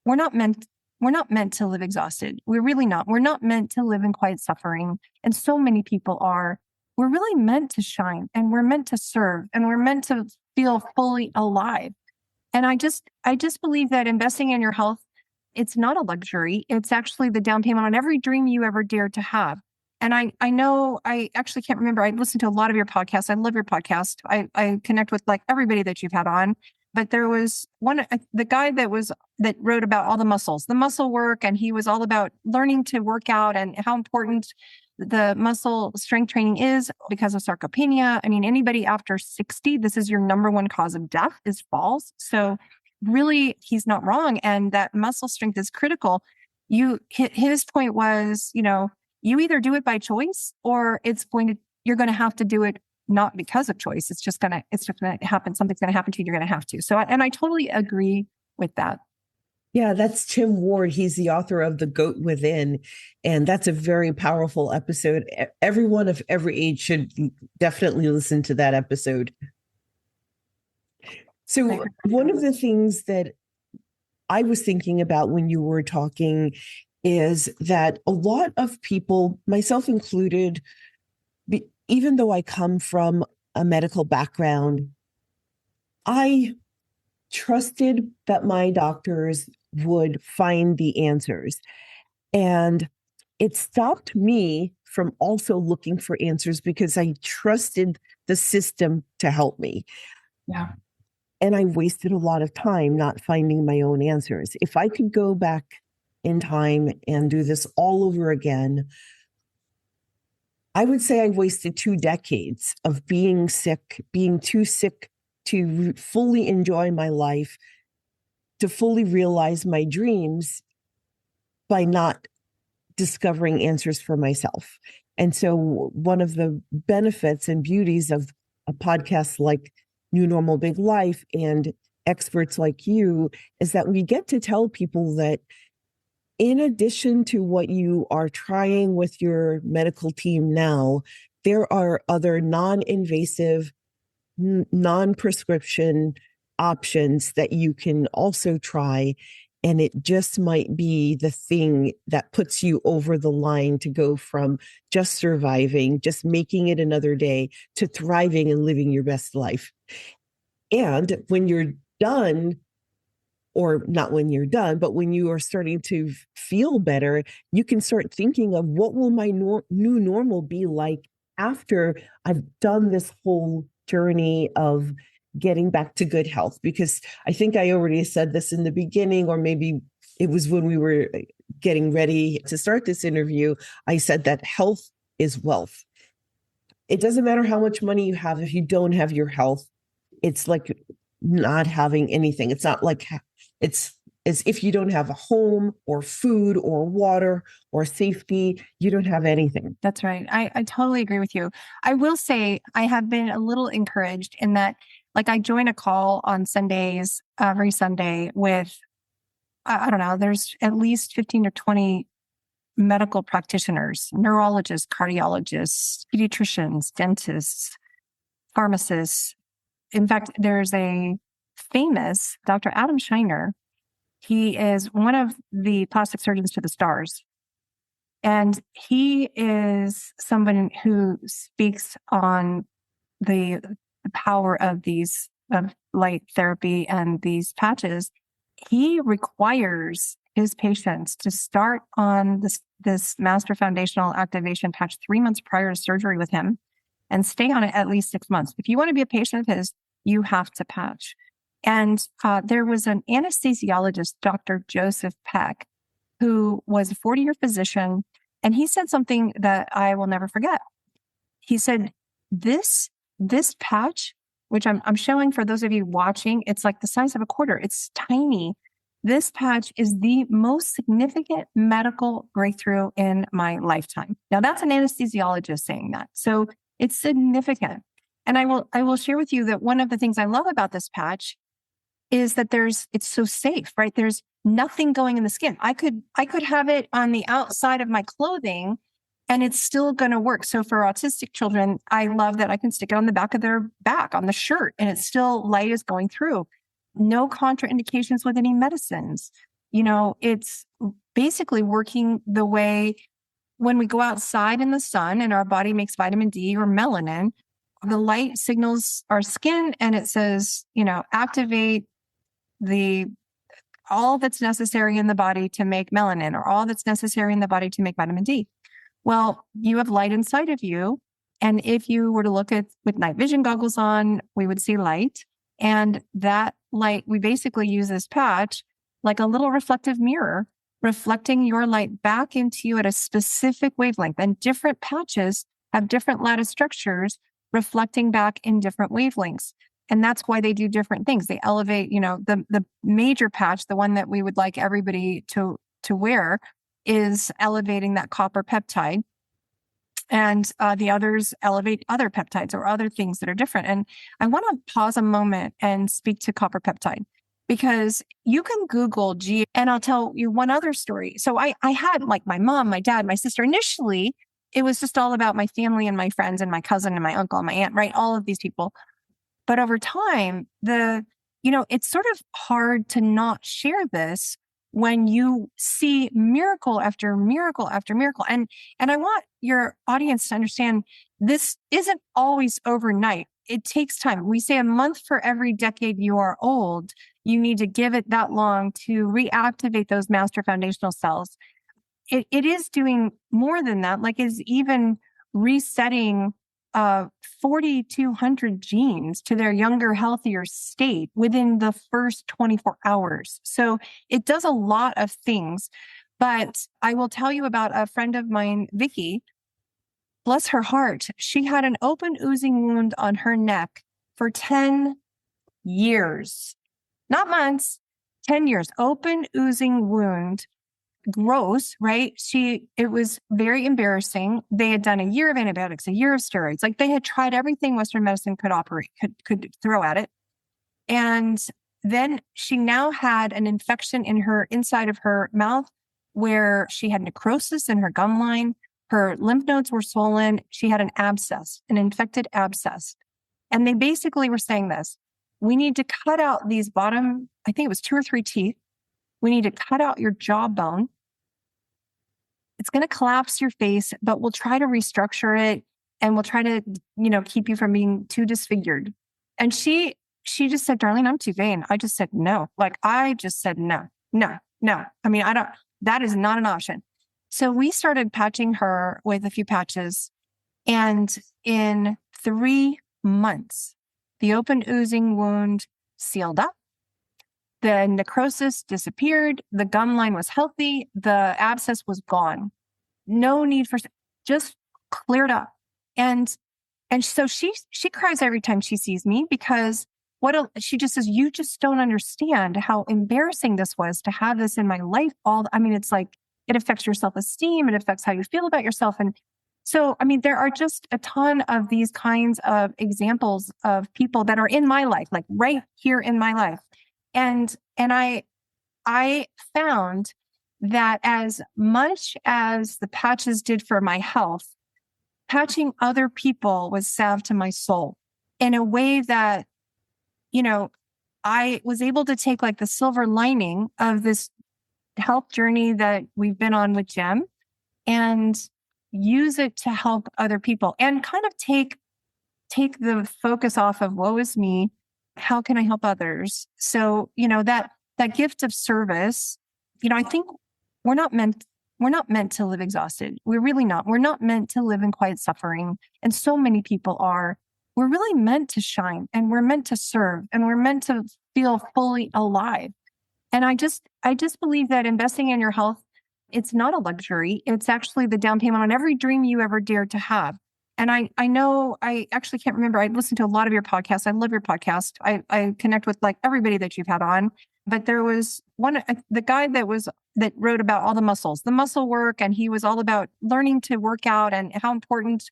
Speaker 2: we're not meant to live exhausted. We're really not. We're not meant to live in quiet suffering. And so many people are. We're really meant to shine and we're meant to serve and we're meant to feel fully alive. And I just believe that investing in your health, it's not a luxury. It's actually the down payment on every dream you ever dared to have. And I know, I actually can't remember. I listened to a lot of your podcasts. I love your podcast. I connect with like everybody that you've had on. But there was the guy that wrote about all the muscle work, and he was all about learning to work out and how important the muscle strength training is because of sarcopenia. Anybody after 60, this is your number one cause of death is falls. So really, he's not wrong. And that muscle strength is critical. His point was, you either do it by choice or you're going to have to do it not because of choice. It's just going to happen. Something's going to happen to you. You're going to have to. So, and I totally agree with that.
Speaker 1: Yeah, that's Tim Ward. He's the author of The Goat Within. And that's a very powerful episode. Everyone of every age should definitely listen to that episode. So one of the things that I was thinking about when you were talking is that a lot of people, myself included, even though I come from a medical background, I trusted that my doctors would find the answers. And it stopped me from also looking for answers because I trusted the system to help me.
Speaker 2: Yeah.
Speaker 1: And I wasted a lot of time not finding my own answers. If I could go back in time and do this all over again, I would say I wasted 2 decades of being sick, being too sick to fully enjoy my life, to fully realize my dreams by not discovering answers for myself. And so one of the benefits and beauties of a podcast like New Normal Big Life and experts like you is that we get to tell people that in addition to what you are trying with your medical team now, there are other non-invasive, non-prescription options that you can also try. And it just might be the thing that puts you over the line to go from just surviving, just making it another day, to thriving and living your best life. And when you're done, or not when you're done, but when you are starting to feel better, you can start thinking of what will my new normal be like after I've done this whole journey of getting back to good health. Because I think I already said this in the beginning, or maybe it was when we were getting ready to start this interview, I said that health is wealth. It doesn't matter how much money you have if you don't have your health. It's like not having anything. It's not like it's as if you don't have a home or food or water or safety, you don't have anything.
Speaker 2: That's right. I totally agree with you. I will say I have been a little encouraged in that, like, I join a call on Sundays, every Sunday with, I don't know, there's at least 15 or 20 medical practitioners, neurologists, cardiologists, pediatricians, dentists, pharmacists. In fact, there's a famous Dr. Adam Shiner. He is one of the plastic surgeons to the stars. And he is someone who speaks on the power of these of light therapy and these patches. He requires his patients to start on this master foundational activation patch 3 months prior to surgery with him and stay on it at least 6 months. If you want to be a patient of his, you have to patch. And there was an anesthesiologist, Dr. Joseph Peck, who was a 40-year physician, and he said something that I will never forget. He said, this patch, which I'm showing for those of you watching, it's like the size of a quarter. It's tiny. This patch is the most significant medical breakthrough in my lifetime. Now, that's an anesthesiologist saying that. So it's significant. And I will share with you that one of the things I love about this patch is that it's so safe, right? There's nothing going in the skin. I could have it on the outside of my clothing and it's still going to work. So for autistic children, I love that I can stick it on the back of their back on the shirt and it's still light is going through. No contraindications with any medicines. It's basically working the way when we go outside in the sun and our body makes vitamin D or melanin, the light signals our skin and it says, activate all that's necessary in the body to make melanin or all that's necessary in the body to make vitamin D. Well, you have light inside of you. And if you were to look at with night vision goggles on, we would see light. And that light, we basically use this patch like a little reflective mirror, reflecting your light back into you at a specific wavelength. And different patches have different lattice structures reflecting back in different wavelengths. And that's why they do different things. They elevate, the major patch, the one that we would like everybody to wear, is elevating that copper peptide. And the others elevate other peptides or other things that are different. And I want to pause a moment and speak to copper peptide because you can Google and I'll tell you one other story. So I had like my mom, my dad, my sister. Initially, it was just all about my family and my friends and my cousin and my uncle and my aunt, right? All of these people. But over time, it's sort of hard to not share this when you see miracle after miracle after miracle. And I want your audience to understand this isn't always overnight. It takes time. We say a month for every decade you are old. You need to give it that long to reactivate those master foundational cells. It is doing more than that, like is even resetting 4,200 genes to their younger, healthier state within the first 24 hours. So it does a lot of things. But I will tell you about a friend of mine, Vicky. Bless her heart. She had an open oozing wound on her neck for 10 years, not months, 10 years, open oozing wound. Gross, right? It was very embarrassing. They had done a year of antibiotics, a year of steroids. Like they had tried everything Western medicine could throw at it. And then she now had an infection inside of her mouth where she had necrosis in her gum line. Her lymph nodes were swollen. She had an abscess, an infected abscess. And they basically were saying this, we need to cut out these bottom, I think it was 2 or 3 teeth. We need to cut out your jawbone. It's going to collapse your face, but we'll try to restructure it and we'll try to, keep you from being too disfigured. And she just said, Darlene, I'm too vain. I just said no. I just said no. I mean, that is not an option. So we started patching her with a few patches. And in 3 months, the open oozing wound sealed up. The necrosis disappeared. The gum line was healthy. The abscess was gone. No need for, just cleared up. And so she cries every time she sees me because she just says, you just don't understand how embarrassing this was to have this in my life. It's like, it affects your self-esteem. It affects how you feel about yourself. And so, there are just a ton of these kinds of examples of people that are in my life, like right here in my life. And I found that as much as the patches did for my health, patching other people was salve to my soul in a way that, I was able to take like the silver lining of this health journey that we've been on with Jem and use it to help other people and kind of take the focus off of woe is me. How can I help others? So, that gift of service I think we're not meant to live exhausted. We're really not. We're not meant to live in quiet suffering. And so many people are. We're really meant to shine, and we're meant to serve, and we're meant to feel fully alive. And I just believe that investing in your health, it's not a luxury. It's actually the down payment on every dream you ever dared to have. And I know, I actually can't remember. I listened to a lot of your podcasts. I love your podcast. I connect with like everybody that you've had on. But there was the guy that wrote about all the muscle work, and he was all about learning to work out and how important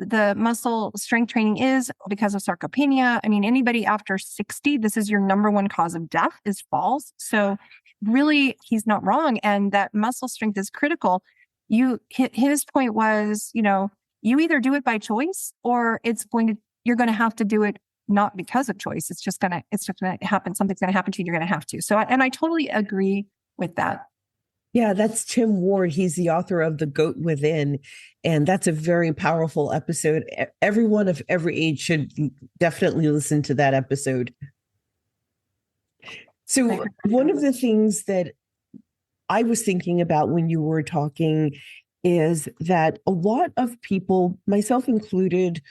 Speaker 2: the muscle strength training is because of sarcopenia. I mean, anybody after 60, this is your number one cause of death is falls. So really, he's not wrong. And that muscle strength is critical. His point was, you either do it by choice or you're going to have to do it not because of choice. It's just going to happen. Something's going to happen to you. You're going to have to. So, and I totally agree with that.
Speaker 1: Yeah, that's Tim Ward. He's the author of The Goat Within. And that's a very powerful episode. Everyone of every age should definitely listen to that episode. So one of the things that I was thinking about when you were talking is that a lot of people, myself included,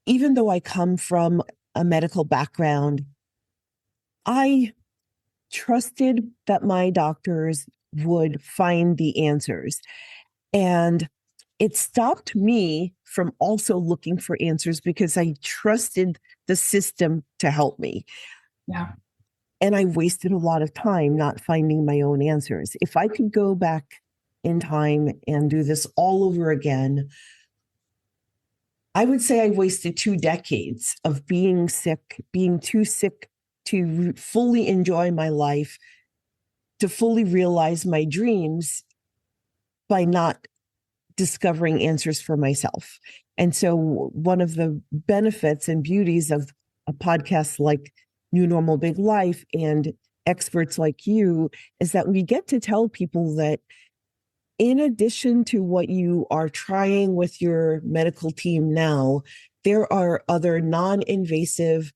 Speaker 1: even though I come from a medical background, I trusted that my doctors would find the answers. And it stopped me from also looking for answers because I trusted the system to help me.
Speaker 2: Yeah.
Speaker 1: And I wasted a lot of time not finding my own answers. If I could go back in time and do this all over again, I would say I wasted 2 decades of being sick, being too sick to fully enjoy my life, to fully realize my dreams by not discovering answers for myself. And so one of the benefits and beauties of a podcast like New Normal Big Life and experts like you is that we get to tell people that in addition to what you are trying with your medical team now, there are other non-invasive,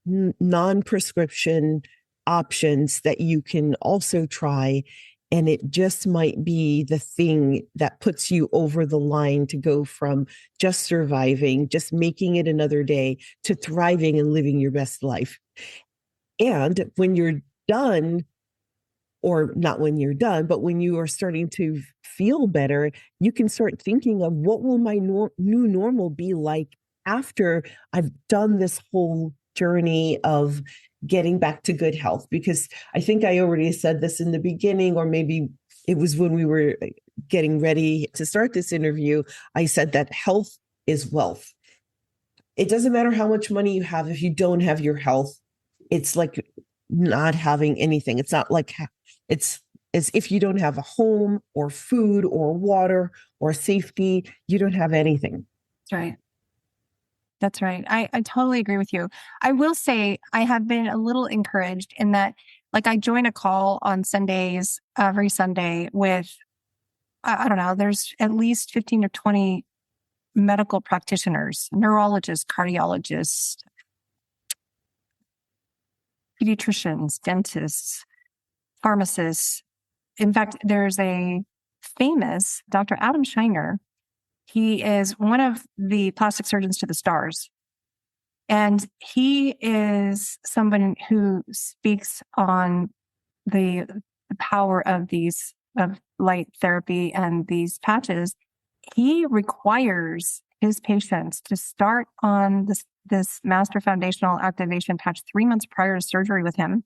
Speaker 1: non-prescription options that you can also try. And it just might be the thing that puts you over the line to go from just surviving, just making it another day, to thriving and living your best life. And when you're done, or not when you're done, but when you are starting to feel better, you can start thinking of what will my new normal be like after I've done this whole journey of getting back to good health. Because I think I already said this in the beginning, or maybe it was when we were getting ready to start this interview, I said that health is wealth. It doesn't matter how much money you have. If you don't have your health, it's like not having anything. It's not like, it's as if you don't have a home or food or water or safety, you don't have anything.
Speaker 2: That's right. That's right. I totally agree with you. I will say I have been a little encouraged in that, like, I join a call on Sundays, every Sunday with, I don't know, there's at least 15 or 20 medical practitioners, neurologists, cardiologists, pediatricians, dentists, pharmacists. In fact, there's a famous Dr. Adam Shiner. He is one of the plastic surgeons to the stars. And he is someone who speaks on the power of of light therapy and these patches. He requires his patients to start on this master foundational activation patch 3 months prior to surgery with him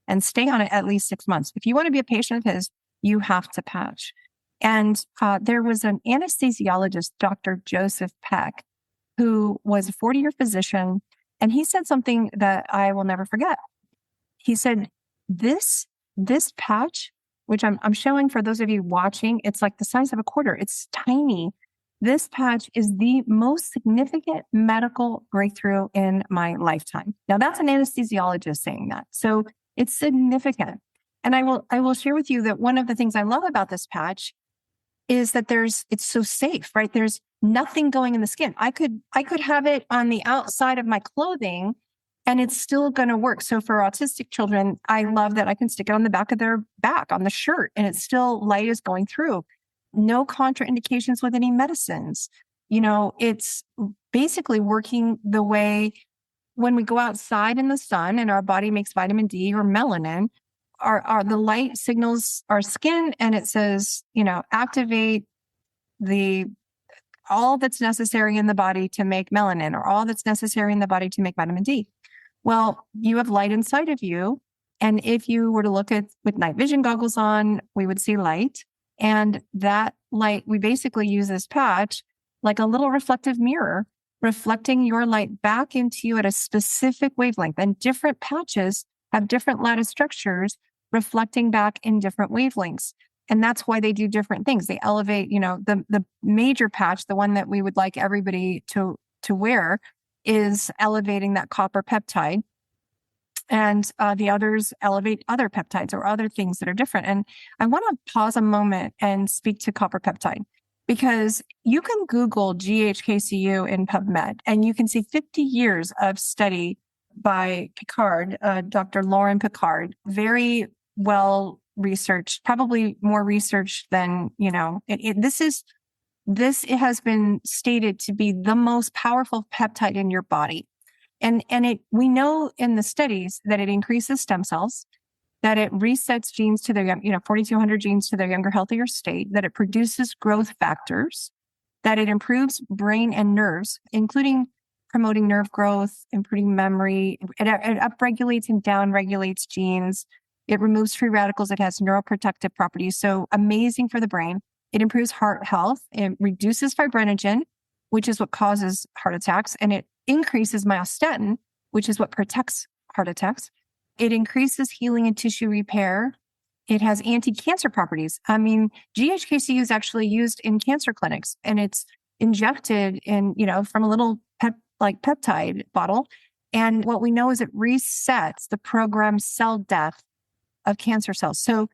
Speaker 2: and stay on it at least 6 months. If you want to be a patient of his, you have to patch. And there was an anesthesiologist, Dr. Joseph Peck, who was a 40-year physician, and he said something that I will never forget. He said, this patch, which I'm showing for those of you watching, it's like the size of a quarter. It's tiny. This patch is the most significant medical breakthrough in my lifetime. Now, that's an anesthesiologist saying that. So it's significant. And I will share with you that one of the things I love about this patch is that it's so safe, right? There's nothing going in the skin. I could have it on the outside of my clothing and it's still going to work. So for autistic children, I love that I can stick it on the back of their back on the shirt and it's still light is going through. No contraindications with any medicines. It's basically working the way when we go outside in the sun and our body makes vitamin D or melanin, the light signals our skin and it says, activate all that's necessary in the body to make melanin or all that's necessary in the body to make vitamin D. Well, you have light inside of you. And if you were to look at with night vision goggles on, we would see light. And that light, we basically use this patch like a little reflective mirror, reflecting your light back into you at a specific wavelength. And different patches have different lattice structures reflecting back in different wavelengths. And that's why they do different things. They elevate, the major patch, the one that we would like everybody to wear, is elevating that copper peptide. And the others elevate other peptides or other things that are different. And I want to pause a moment and speak to copper peptide, because you can Google GHKCU in PubMed and you can see 50 years of study by Picard, Dr. Lauren Picard, very well researched, probably more researched than, this has been stated to be the most powerful peptide in your body. And we know in the studies that it increases stem cells, that it resets genes to their 4,200 genes to their younger, healthier state, that it produces growth factors, that it improves brain and nerves, including promoting nerve growth, improving memory. It upregulates and downregulates genes. It removes free radicals. It has neuroprotective properties. So amazing for the brain. It improves heart health. It reduces fibrinogen, which is what causes heart attacks. And it increases myostatin, which is what protects heart attacks. It increases healing and tissue repair. It has anti-cancer properties. I mean, GHKCU is actually used in cancer clinics, and it's injected in, from a little peptide bottle. And what we know is it resets the programmed cell death of cancer cells. So,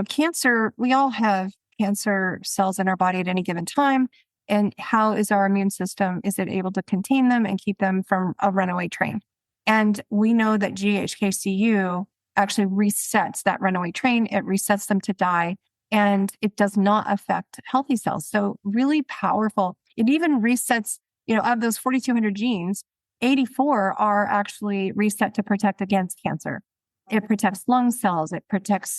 Speaker 2: cancer, we all have cancer cells in our body at any given time. And how is our immune system? Is it able to contain them and keep them from a runaway train? And we know that GHKCU actually resets that runaway train. It resets them to die, and it does not affect healthy cells. So really powerful. It even resets, of those 4,200 genes, 84 are actually reset to protect against cancer. It protects lung cells. It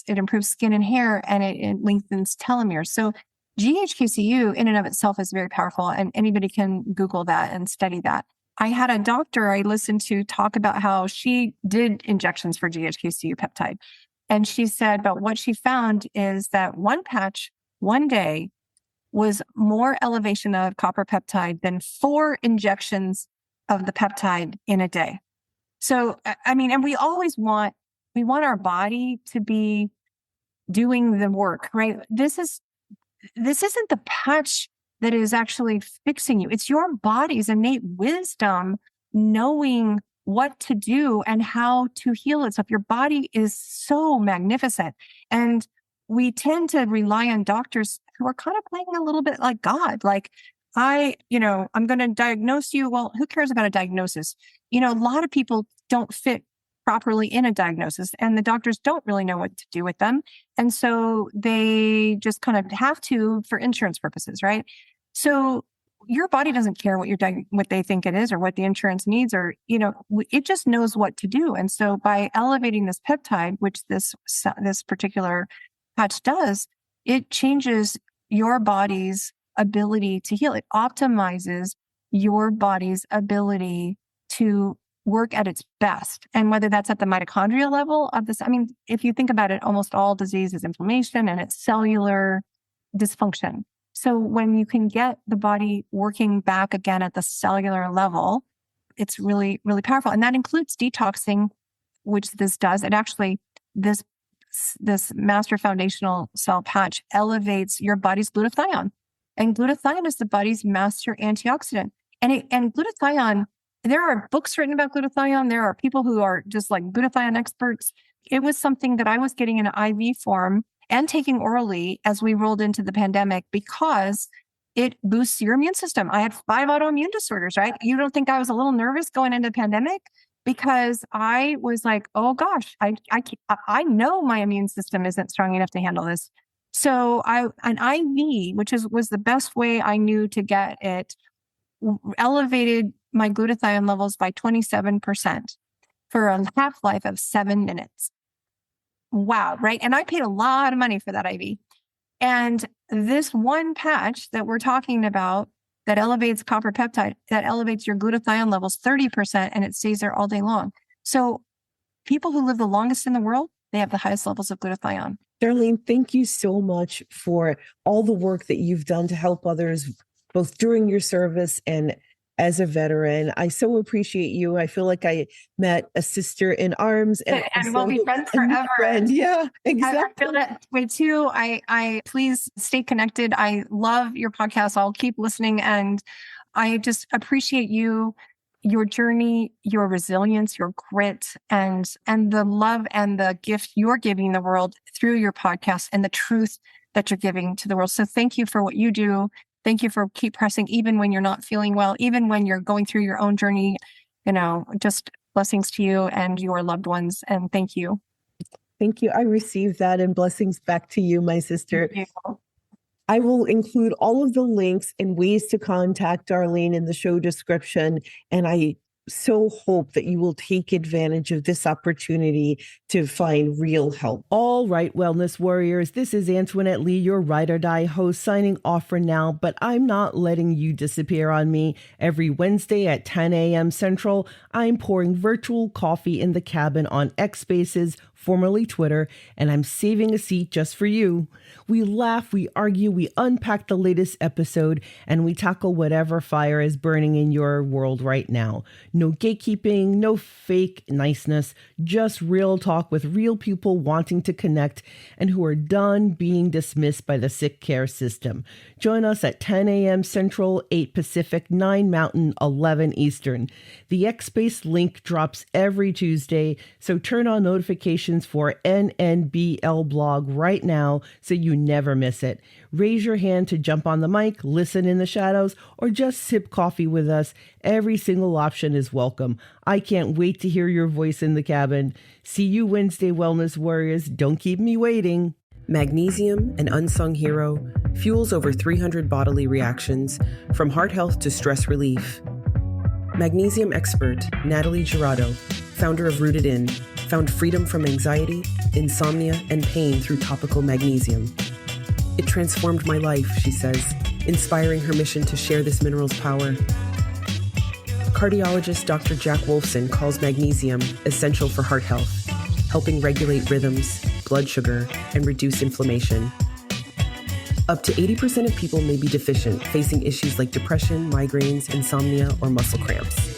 Speaker 2: improves skin and hair, and it lengthens telomeres. So GHKCU in and of itself is very powerful, and anybody can Google that and study that. I had a doctor I listened to talk about how she did injections for GHKCU peptide. And she said, but what she found is that one patch, one day, was more elevation of copper peptide than 4 injections of the peptide in a day. So, and we always want our body to be doing the work, right? This isn't the patch that is actually fixing you. It's your body's innate wisdom knowing what to do and how to heal itself. Your body is so magnificent. And we tend to rely on doctors who are kind of playing a little bit like God. Like, I'm going to diagnose you. Well, who cares about a diagnosis? A lot of people don't fit properly in a diagnosis, and the doctors don't really know what to do with them. And so they just kind of have to for insurance purposes, right? So your body doesn't care what they think it is or what the insurance needs, or, it just knows what to do. And so by elevating this peptide, which this particular patch does, it changes your body's ability to heal. It optimizes your body's ability to work at its best. And whether that's at the mitochondrial level of this, if you think about it, almost all disease is inflammation and it's cellular dysfunction. So when you can get the body working back again at the cellular level, it's really, really powerful. And that includes detoxing, which this does. It actually, this master foundational cell patch elevates your body's glutathione. And glutathione is the body's master antioxidant. And glutathione, there are books written about glutathione. There are people who are just like glutathione experts. It was something that I was getting in an IV form and taking orally as we rolled into the pandemic because it boosts your immune system. I had 5 autoimmune disorders, right? You don't think I was a little nervous going into the pandemic? because I was like, oh gosh, I know my immune system isn't strong enough to handle this. So an IV, which was the best way I knew to get it, elevated my glutathione levels by 27% for a half-life of 7 minutes. Wow, right? And I paid a lot of money for that IV. And this one patch that we're talking about that elevates copper peptide, that elevates your glutathione levels 30%, and it stays there all day long. So people who live the longest in the world, they have the highest levels of glutathione.
Speaker 1: Darlene, thank you so much for all the work that you've done to help others, both during your service and as a veteran. I so appreciate you. I feel like I met a sister in arms, and
Speaker 2: we'll be friends forever.
Speaker 1: Friend. Yeah, exactly.
Speaker 2: I feel that way too. I please stay connected. I love your podcast. I'll keep listening, and I just appreciate you, your journey, your resilience, your grit, and the love and the gift you're giving the world through your podcast and the truth that you're giving to the world. So thank you for what you do. Thank you for keep pressing, even when you're not feeling well, even when you're going through your own journey. Just blessings to you and your loved ones. And thank you.
Speaker 1: Thank you. I received that, and blessings back to you, my sister.
Speaker 2: Thank you.
Speaker 1: I will include all of the links and ways to contact Darlene in the show description. And I so hope that you will take advantage of this opportunity to find real help. All right, wellness warriors, this is Antoinette Lee, your Ride or Die host, signing off for now, but I'm not letting you disappear on me. Every Wednesday at 10 a.m. Central, I'm pouring virtual coffee in the cabin on X Spaces, formerly Twitter, and I'm saving a seat just for you. We laugh, we argue, we unpack the latest episode, and we tackle whatever fire is burning in your world right now. No gatekeeping, no fake niceness, just real talk with real people wanting to connect and who are done being dismissed by the sick care system. Join us at 10 a.m. Central, 8 Pacific, 9 Mountain, 11 Eastern. The X-Space link drops every Tuesday, so turn on notifications for NNBL blog right now so you never miss it. Raise your hand to jump on the mic, listen in the shadows, or just sip coffee with us. Every single option is welcome. I can't wait to hear your voice in the cabin. See you Wednesday, Wellness Warriors. Don't keep me waiting. Magnesium, an unsung hero, fuels over 300 bodily reactions, from heart health to stress relief. Magnesium expert Natalie Girardo, founder of Rooted In, found freedom from anxiety, insomnia, and pain through topical magnesium. It transformed my life, she says, inspiring her mission to share this mineral's power. Cardiologist Dr. Jack Wolfson calls magnesium essential for heart health, helping regulate rhythms, blood sugar, and reduce inflammation. Up to 80% of people may be deficient, facing issues like depression, migraines, insomnia, or muscle cramps.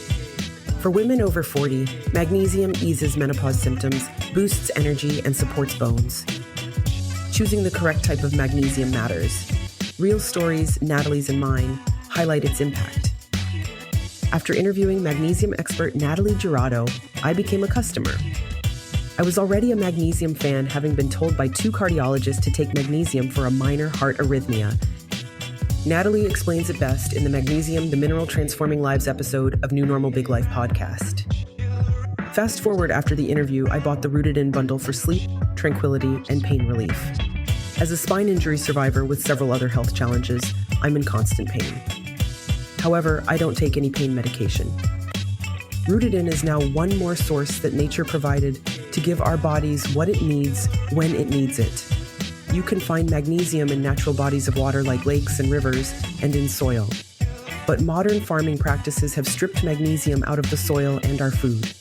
Speaker 1: For women over 40, magnesium eases menopause symptoms, boosts energy, and supports bones. Choosing the correct type of magnesium matters. Real stories, Natalie's and mine, highlight its impact. After interviewing magnesium expert Natalie Girardo, I became a customer. I was already a magnesium fan, having been told by 2 cardiologists to take magnesium for a minor heart arrhythmia. Natalie explains it best in the Magnesium, the Mineral Transforming Lives episode of New Normal Big Life podcast. Fast forward after the interview, I bought the Rooted In bundle for sleep, tranquility, and pain relief. As a spine injury survivor with several other health challenges, I'm in constant pain. However, I don't take any pain medication. Rooted In is now one more source that nature provided to give our bodies what it needs when it needs it. You can find magnesium in natural bodies of water like lakes and rivers and in soil. But modern farming practices have stripped magnesium out of the soil and our food.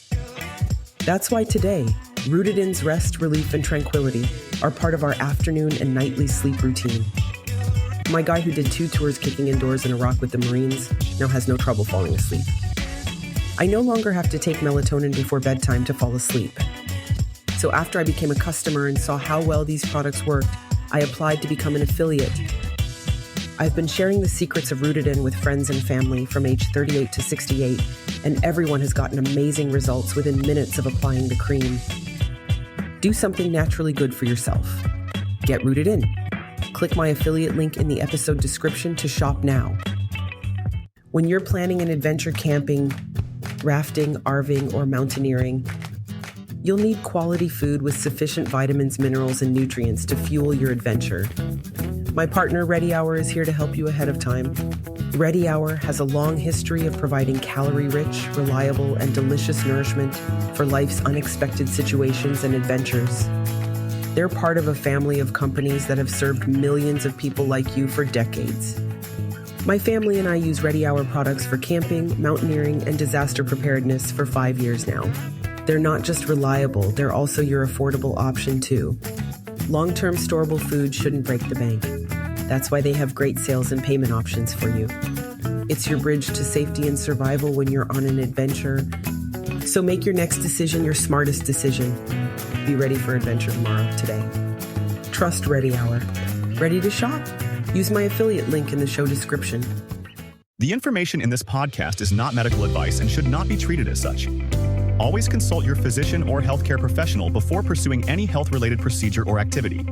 Speaker 1: That's why today, Rooted In's rest, relief, and tranquility are part of our afternoon and nightly sleep routine. My guy who did 2 tours kicking indoors in Iraq with the Marines now has no trouble falling asleep. I no longer have to take melatonin before bedtime to fall asleep. So after I became a customer and saw how well these products worked, I applied to become an affiliate. I've been sharing the secrets of Rooted In with friends and family from age 38 to 68, and everyone has gotten amazing results within minutes of applying the cream. Do something naturally good for yourself. Get Rooted In. Click my affiliate link in the episode description to shop now. When you're planning an adventure camping, rafting, RVing, or mountaineering. You'll need quality food with sufficient vitamins, minerals, and nutrients to fuel your adventure. My partner, Ready Hour, is here to help you ahead of time. Ready Hour has a long history of providing calorie-rich, reliable, and delicious nourishment for life's unexpected situations and adventures. They're part of a family of companies that have served millions of people like you for decades. My family and I use Ready Hour products for camping, mountaineering, and disaster preparedness for 5 years now. They're not just reliable, they're also your affordable option too. Long-term storable food shouldn't break the bank. That's why they have great sales and payment options for you. It's your bridge to safety and survival when you're on an adventure. So make your next decision your smartest decision. Be ready for adventure tomorrow, today. Trust Ready Hour. Ready to shop? Use my affiliate link in the show description.
Speaker 3: The information in this podcast is not medical advice and should not be treated as such. Always consult your physician or healthcare professional before pursuing any health-related procedure or activity.